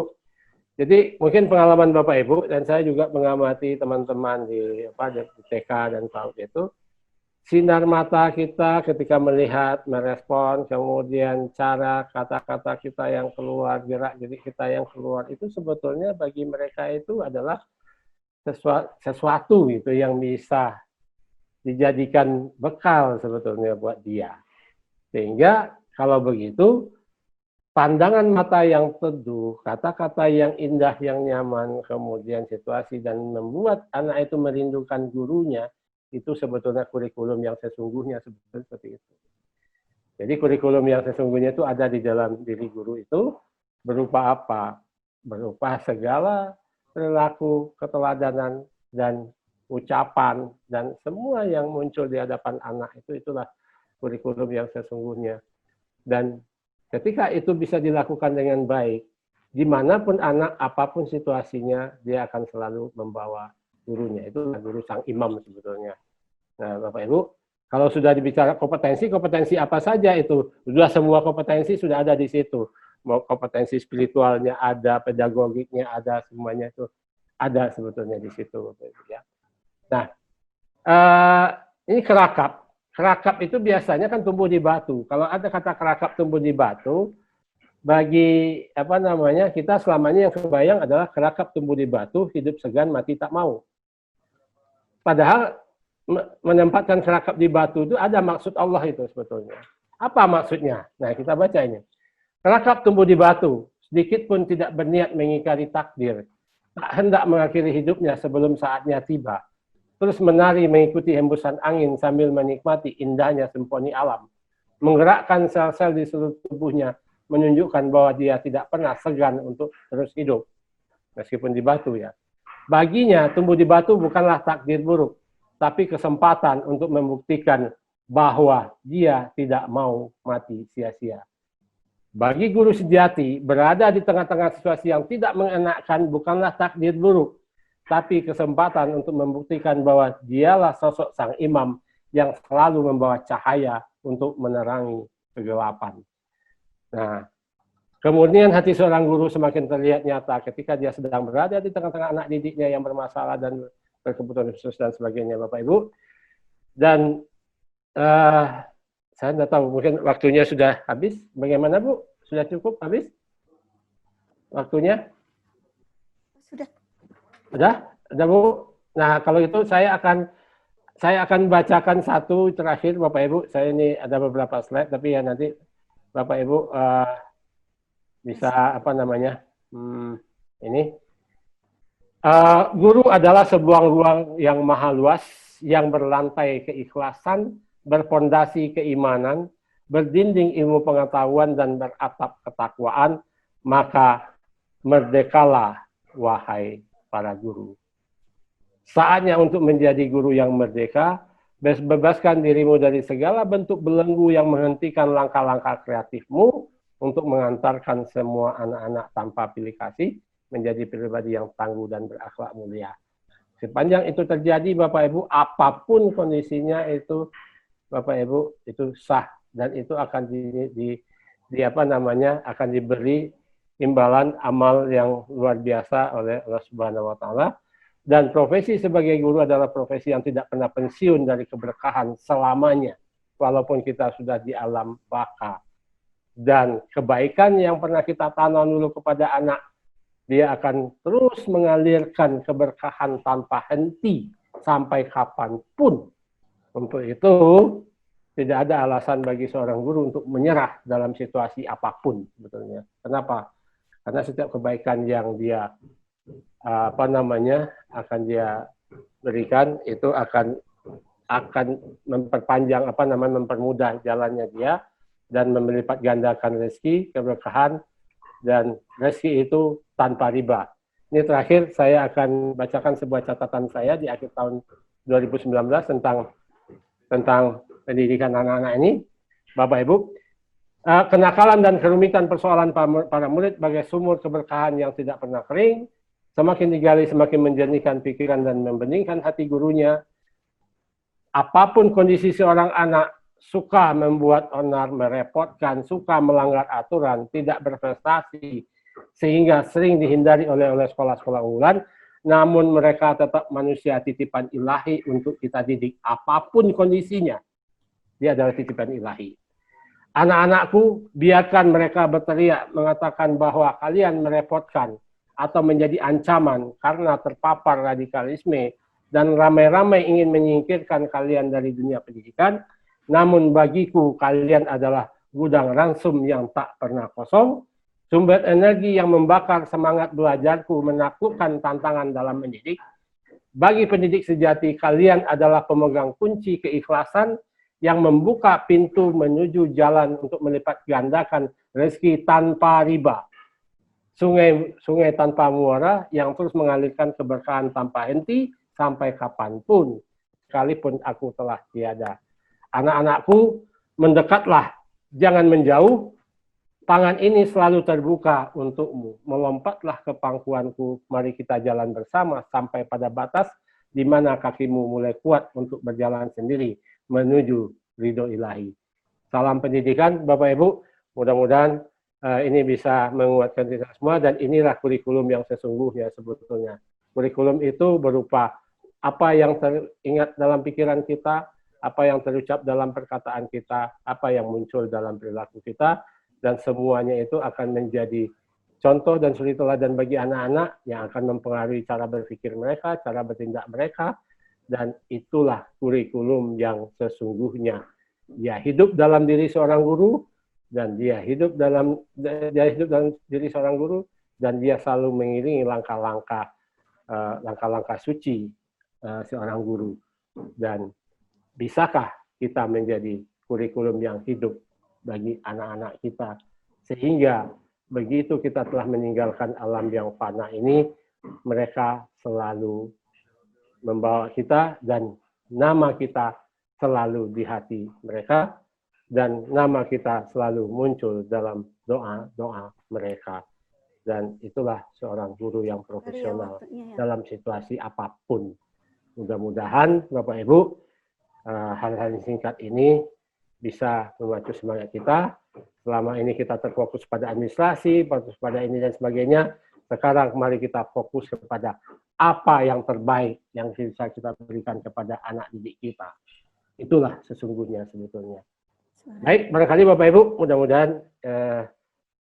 Jadi mungkin pengalaman Bapak Ibu, dan saya juga mengamati teman-teman di TK dan PAUD itu, sinar mata kita ketika melihat, merespon, kemudian cara kata-kata kita yang keluar, gerak-gerik kita yang keluar, itu sebetulnya bagi mereka itu adalah sesuatu gitu yang bisa dijadikan bekal sebetulnya buat dia. Sehingga kalau begitu, pandangan mata yang teduh, kata-kata yang indah, yang nyaman, kemudian situasi, dan membuat anak itu merindukan gurunya, itu sebetulnya kurikulum yang sesungguhnya seperti itu. Jadi kurikulum yang sesungguhnya itu ada di dalam diri guru itu, berupa apa? Berupa segala perilaku, keteladanan, dan ucapan, dan semua yang muncul di hadapan anak itu, itulah kurikulum yang sesungguhnya. Dan ketika itu bisa dilakukan dengan baik, dimanapun anak, apapun situasinya, dia akan selalu membawa gurunya. Itu guru sang imam sebetulnya. Nah, Bapak Ibu, kalau sudah dibicara kompetensi, kompetensi apa saja itu? Sudah semua kompetensi sudah ada di situ. Mau kompetensi spiritualnya ada, pedagogiknya ada, semuanya itu ada sebetulnya di situ, Bapak Ibu, ya. Nah, ini kerakap. Kerakap itu biasanya kan tumbuh di batu. Kalau ada kata kerakap tumbuh di batu, bagi apa namanya kita selamanya yang kebayang adalah kerakap tumbuh di batu, hidup segan mati tak mau. Padahal menempatkan kerakap di batu itu ada maksud Allah itu sebetulnya. Apa maksudnya? Nah, kita baca ini. Kerakap tumbuh di batu, sedikit pun tidak berniat mengingkari takdir, tak hendak mengakhiri hidupnya sebelum saatnya tiba. Terus menari mengikuti hembusan angin sambil menikmati indahnya simfoni alam. Menggerakkan sel-sel di seluruh tubuhnya, menunjukkan bahwa dia tidak pernah segan untuk terus hidup. Meskipun di batu ya. Baginya, tumbuh di batu bukanlah takdir buruk, tapi kesempatan untuk membuktikan bahwa dia tidak mau mati sia-sia. Bagi guru sejati, berada di tengah-tengah situasi yang tidak mengenakan bukanlah takdir buruk, tapi kesempatan untuk membuktikan bahwa dialah sosok sang imam yang selalu membawa cahaya untuk menerangi kegelapan. Nah, kemudian hati seorang guru semakin terlihat nyata ketika dia sedang berada di tengah-tengah anak didiknya yang bermasalah dan berkebutuhan khusus dan sebagainya, Bapak Ibu. Dan saya tidak tahu, mungkin waktunya sudah habis. Bagaimana, Bu? Sudah cukup habis waktunya? Sudah. Sudah, Bu. Nah, kalau itu saya akan bacakan satu terakhir, Bapak Ibu. Saya ini ada beberapa slide, tapi ya nanti Bapak Ibu bisa apa namanya? Ini guru adalah sebuah ruang yang maha luas, yang berlantai keikhlasan, berfondasi keimanan, berdinding ilmu pengetahuan, dan beratap ketakwaan. Maka merdekalah, wahai para guru. Saatnya untuk menjadi guru yang merdeka, bebaskan dirimu dari segala bentuk belenggu yang menghentikan langkah-langkah kreatifmu untuk mengantarkan semua anak-anak tanpa pilih kasih menjadi pribadi yang tangguh dan berakhlak mulia. Sepanjang itu terjadi, Bapak Ibu, apapun kondisinya itu, Bapak Ibu, itu sah dan itu akan akan diberi imbalan amal yang luar biasa oleh Allah Subhanahu wa taala. Dan profesi sebagai guru adalah profesi yang tidak pernah pensiun dari keberkahan selamanya, walaupun kita sudah di alam baka. Dan kebaikan yang pernah kita tanam dulu kepada anak, dia akan terus mengalirkan keberkahan tanpa henti sampai kapanpun. Untuk itu, tidak ada alasan bagi seorang guru untuk menyerah dalam situasi apapun sebetulnya. Kenapa? Karena setiap kebaikan yang dia akan dia berikan itu akan memperpanjang mempermudah jalannya dia dan melipat gandakan rezeki, keberkahan, dan rezeki itu tanpa riba. Ini terakhir saya akan bacakan sebuah catatan saya di akhir tahun 2019 tentang pendidikan anak-anak ini, Bapak Ibu. Kenakalan dan kerumitan persoalan para murid bagai sumur keberkahan yang tidak pernah kering, semakin digali semakin menjernihkan pikiran dan membeningkan hati gurunya. Apapun kondisi seorang anak, suka membuat onar, merepotkan, suka melanggar aturan, tidak berprestasi, sehingga sering dihindari oleh sekolah-sekolah unggulan, namun mereka tetap manusia titipan ilahi untuk kita didik. Apapun kondisinya, dia adalah titipan ilahi. Anak-anakku, biarkan mereka berteriak mengatakan bahwa kalian merepotkan atau menjadi ancaman karena terpapar radikalisme dan ramai-ramai ingin menyingkirkan kalian dari dunia pendidikan. Namun bagiku kalian adalah gudang ransum yang tak pernah kosong, sumber energi yang membakar semangat belajarku menaklukkan tantangan dalam mendidik. Bagi pendidik sejati, kalian adalah pemegang kunci keikhlasan yang membuka pintu menuju jalan untuk melipat gandakan rezeki tanpa riba. Sungai tanpa muara yang terus mengalirkan keberkahan tanpa henti sampai kapanpun, sekalipun aku telah tiada. Anak-anakku, mendekatlah, jangan menjauh. Tangan ini selalu terbuka untukmu. Melompatlah ke pangkuanku. Mari kita jalan bersama sampai pada batas di mana kakimu mulai kuat untuk berjalan sendiri menuju ridho ilahi. Salam pendidikan, Bapak Ibu. Mudah-mudahan ini bisa menguatkan kita semua, dan inilah kurikulum yang sesungguhnya sebetulnya. Kurikulum itu berupa apa yang teringat dalam pikiran kita, apa yang terucap dalam perkataan kita, apa yang muncul dalam perilaku kita, dan semuanya itu akan menjadi contoh dan suri teladan bagi anak-anak yang akan mempengaruhi cara berpikir mereka, cara bertindak mereka, dan itulah kurikulum yang sesungguhnya. Dia hidup dalam diri seorang guru, dan dia hidup dalam diri seorang guru, dan dia selalu mengiringi langkah-langkah suci seorang guru. Dan bisakah kita menjadi kurikulum yang hidup bagi anak-anak kita, sehingga begitu kita telah meninggalkan alam yang fana ini, mereka selalu membawa kita, dan nama kita selalu di hati mereka, dan nama kita selalu muncul dalam doa-doa mereka. Dan itulah seorang guru yang profesional dalam situasi apapun. Mudah-mudahan Bapak Ibu, hal-hal singkat ini bisa memacu semangat kita. Selama ini kita terfokus pada administrasi, fokus pada ini dan sebagainya. Sekarang mari kita fokus kepada apa yang terbaik yang bisa kita berikan kepada anak didik kita. Itulah sesungguhnya sebetulnya. Baik, barangkali Bapak Ibu, mudah-mudahan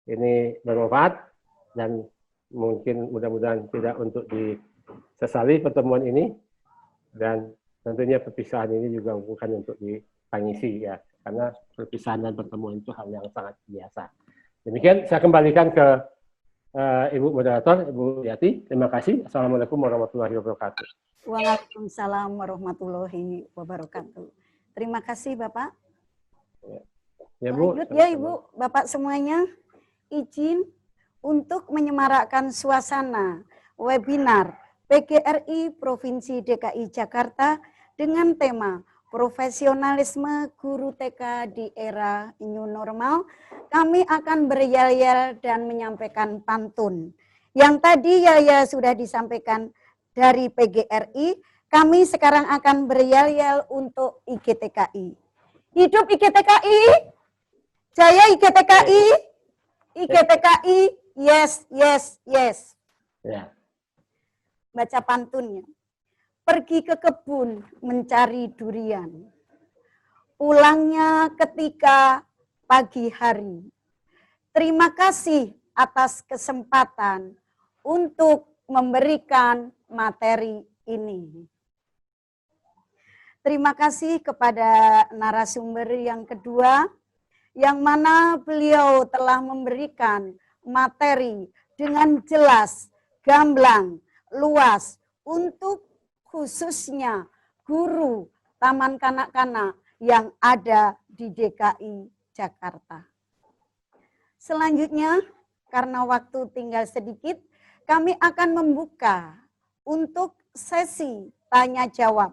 ini bermanfaat, dan mungkin mudah-mudahan tidak untuk disesali pertemuan ini, dan tentunya perpisahan ini juga bukan untuk ditangisi ya, karena perpisahan dan pertemuan itu hal yang sangat biasa. Demikian, saya kembalikan ke Ibu Moderator, Ibu Yati. Terima kasih. Assalamualaikum warahmatullahi wabarakatuh. Waalaikumsalam warahmatullahi wabarakatuh. Terima kasih Bapak. Ya, Bu. Lanjut ya Ibu, Bapak semuanya, izin untuk menyemarakkan suasana webinar PGRI Provinsi DKI Jakarta dengan tema Profesionalisme Guru TK di Era New Normal. Kami akan beryel-yel dan menyampaikan pantun. Yang tadi Yaya sudah disampaikan dari PGRI, kami sekarang akan beryel-yel untuk IGTKI. Hidup IGTKI! Jaya IGTKI! IGTKI! Yes, yes, yes. Ya. Baca pantunnya. Pergi ke kebun mencari durian. Pulangnya ketika pagi hari. Terima kasih atas kesempatan untuk memberikan materi ini. Terima kasih kepada narasumber yang kedua, yang mana beliau telah memberikan materi dengan jelas, gamblang, luas, untuk khususnya guru taman kanak-kanak yang ada di DKI Jakarta. Selanjutnya, karena waktu tinggal sedikit, kami akan membuka untuk sesi tanya jawab.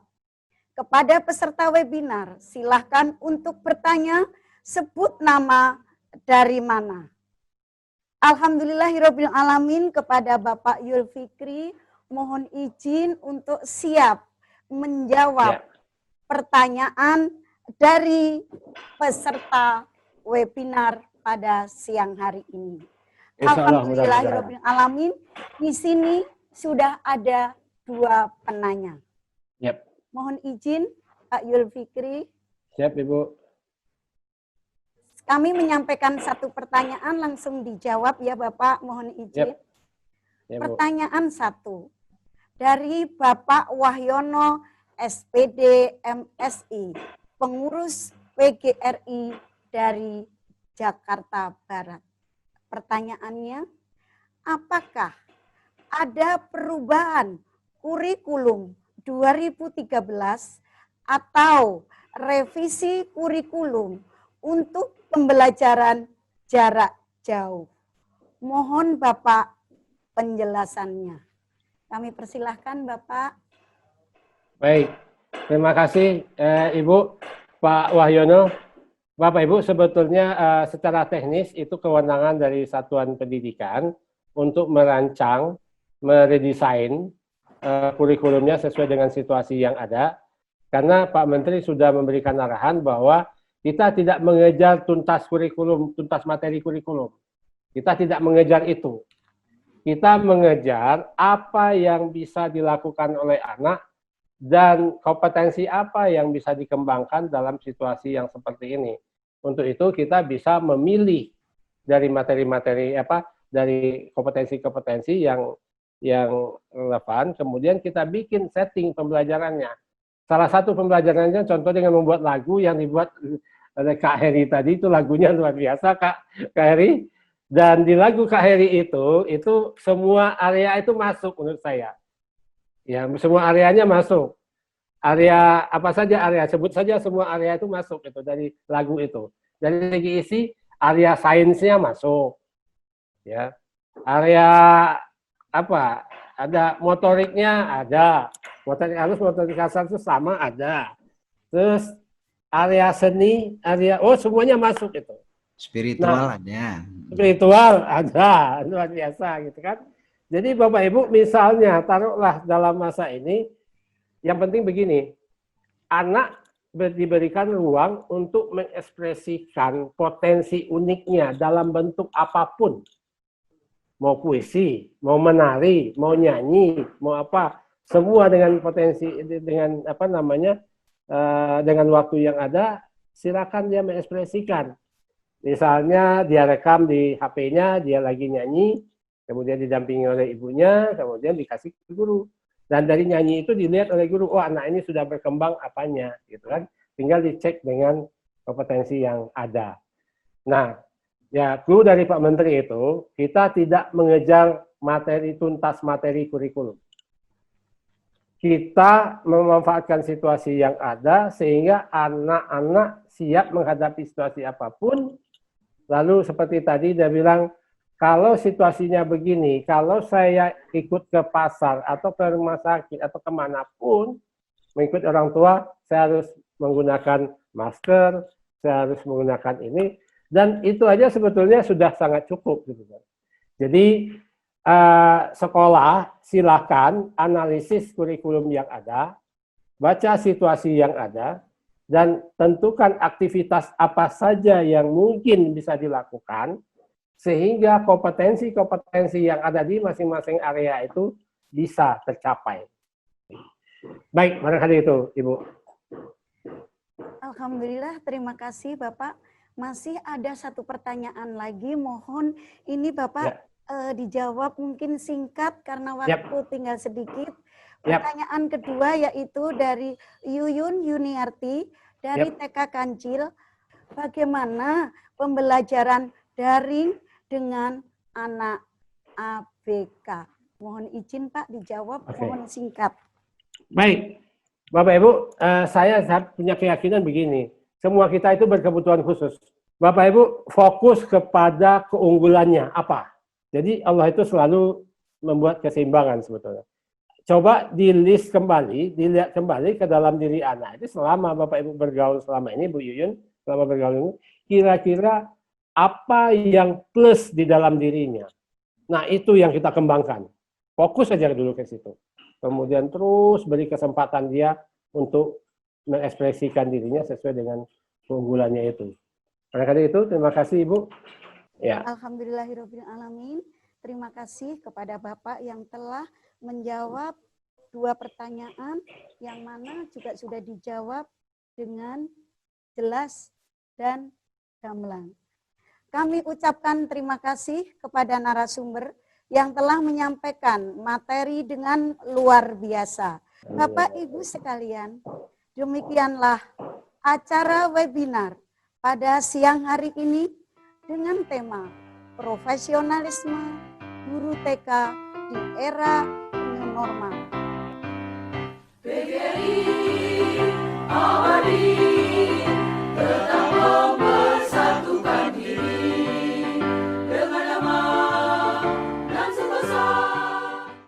Kepada peserta webinar, silahkan untuk bertanya, sebut nama dari mana. Alhamdulillahirabbil alamin, kepada Bapak Yul Fikri, mohon izin untuk siap menjawab pertanyaan dari peserta webinar pada siang hari ini. Alhamdulillahirabbil alamin, di sini sudah ada 2 penanya. Yep. Mohon izin Pak Yul Fikri. Siap Ibu. Kami menyampaikan 1 pertanyaan, langsung dijawab ya Bapak, mohon izin. Yep. Ya, Bu. Pertanyaan 1 dari Bapak Wahyono SPD MSI, pengurus PGRI dari Jakarta Barat. Pertanyaannya, apakah ada perubahan kurikulum 2013 atau revisi kurikulum untuk pembelajaran jarak jauh? Mohon Bapak penjelasannya. Kami persilahkan Bapak. Baik, terima kasih Ibu, Pak Wahyono. Bapak Ibu, sebetulnya secara teknis itu kewenangan dari satuan pendidikan untuk merancang, meredesain kurikulumnya sesuai dengan situasi yang ada. Karena Pak Menteri sudah memberikan arahan bahwa kita tidak mengejar tuntas kurikulum, tuntas materi kurikulum. Kita tidak mengejar itu. Kita mengejar apa yang bisa dilakukan oleh anak dan kompetensi apa yang bisa dikembangkan dalam situasi yang seperti ini. Untuk itu kita bisa memilih dari materi-materi dari kompetensi-kompetensi yang relevan, kemudian kita bikin setting pembelajarannya. Salah satu pembelajarannya contoh dengan membuat lagu yang dibuat oleh Kak Heri tadi, itu lagunya luar biasa Kak Heri. Dan di lagu Kak Heri itu semua area itu masuk menurut saya. Ya, semua areanya masuk. Area apa saja area, sebut saja semua area itu masuk itu dari lagu itu. Dari segi isi, area sainsnya masuk. Ya. Area apa? Ada motoriknya ada. Motorik halus, motorik kasar itu sama ada. Terus area seni, semuanya masuk itu. Spiritual ada. Spiritual ada, luar biasa gitu kan. Jadi Bapak Ibu misalnya taruhlah dalam masa ini, yang penting begini, anak diberikan ruang untuk mengekspresikan potensi uniknya dalam bentuk apapun. Mau puisi, mau menari, mau nyanyi, mau apa, semua dengan potensi, dengan dengan waktu yang ada, silakan dia mengekspresikan. Misalnya dia rekam di HP-nya, dia lagi nyanyi, kemudian didampingi oleh ibunya, kemudian dikasih ke guru. Dan dari nyanyi itu dilihat oleh guru, oh anak ini sudah berkembang apanya, gitu kan. Tinggal dicek dengan kompetensi yang ada. Nah, ya clue dari Pak Menteri itu, kita tidak mengejar tuntas materi kurikulum. Kita memanfaatkan situasi yang ada sehingga anak-anak siap menghadapi situasi apapun. Lalu seperti tadi dia bilang, kalau situasinya begini, kalau saya ikut ke pasar atau ke rumah sakit atau kemanapun, mengikut orang tua, saya harus menggunakan masker, saya harus menggunakan ini, dan itu aja sebetulnya sudah sangat cukup. Gitu. Jadi sekolah silakan analisis kurikulum yang ada, baca situasi yang ada, dan tentukan aktivitas apa saja yang mungkin bisa dilakukan, sehingga kompetensi-kompetensi yang ada di masing-masing area itu bisa tercapai. Baik, barangkali itu, Ibu. Alhamdulillah, terima kasih Bapak. Masih ada satu pertanyaan lagi, mohon ini Bapak dijawab mungkin singkat karena waktu tinggal sedikit. Pertanyaan kedua yaitu dari Yuyun Yuniarti dari TK Kancil. Bagaimana pembelajaran daring dengan anak ABK? Mohon izin Pak dijawab, mohon singkat. Baik, Bapak Ibu, saya punya keyakinan begini, semua kita itu berkebutuhan khusus. Bapak Ibu fokus kepada keunggulannya apa. Jadi Allah itu selalu membuat keseimbangan sebetulnya. Coba di list kembali, dilihat kembali ke dalam diri anak. Itu selama Bapak Ibu bergaul selama ini, Bu Yuyun, selama bergaul ini, kira-kira apa yang plus di dalam dirinya. Nah, itu yang kita kembangkan. Fokus saja dulu ke situ. Kemudian terus beri kesempatan dia untuk mengekspresikan dirinya sesuai dengan keunggulannya itu. Barangkali itu, terima kasih Ibu. Ya. Alhamdulillahirrahmanirrahim. Terima kasih kepada Bapak yang telah menjawab 2 pertanyaan yang mana juga sudah dijawab dengan jelas dan gamblang. Kami ucapkan terima kasih kepada narasumber yang telah menyampaikan materi dengan luar biasa. Bapak Ibu sekalian, demikianlah acara webinar pada siang hari ini dengan tema profesionalisme guru TK di era new normal.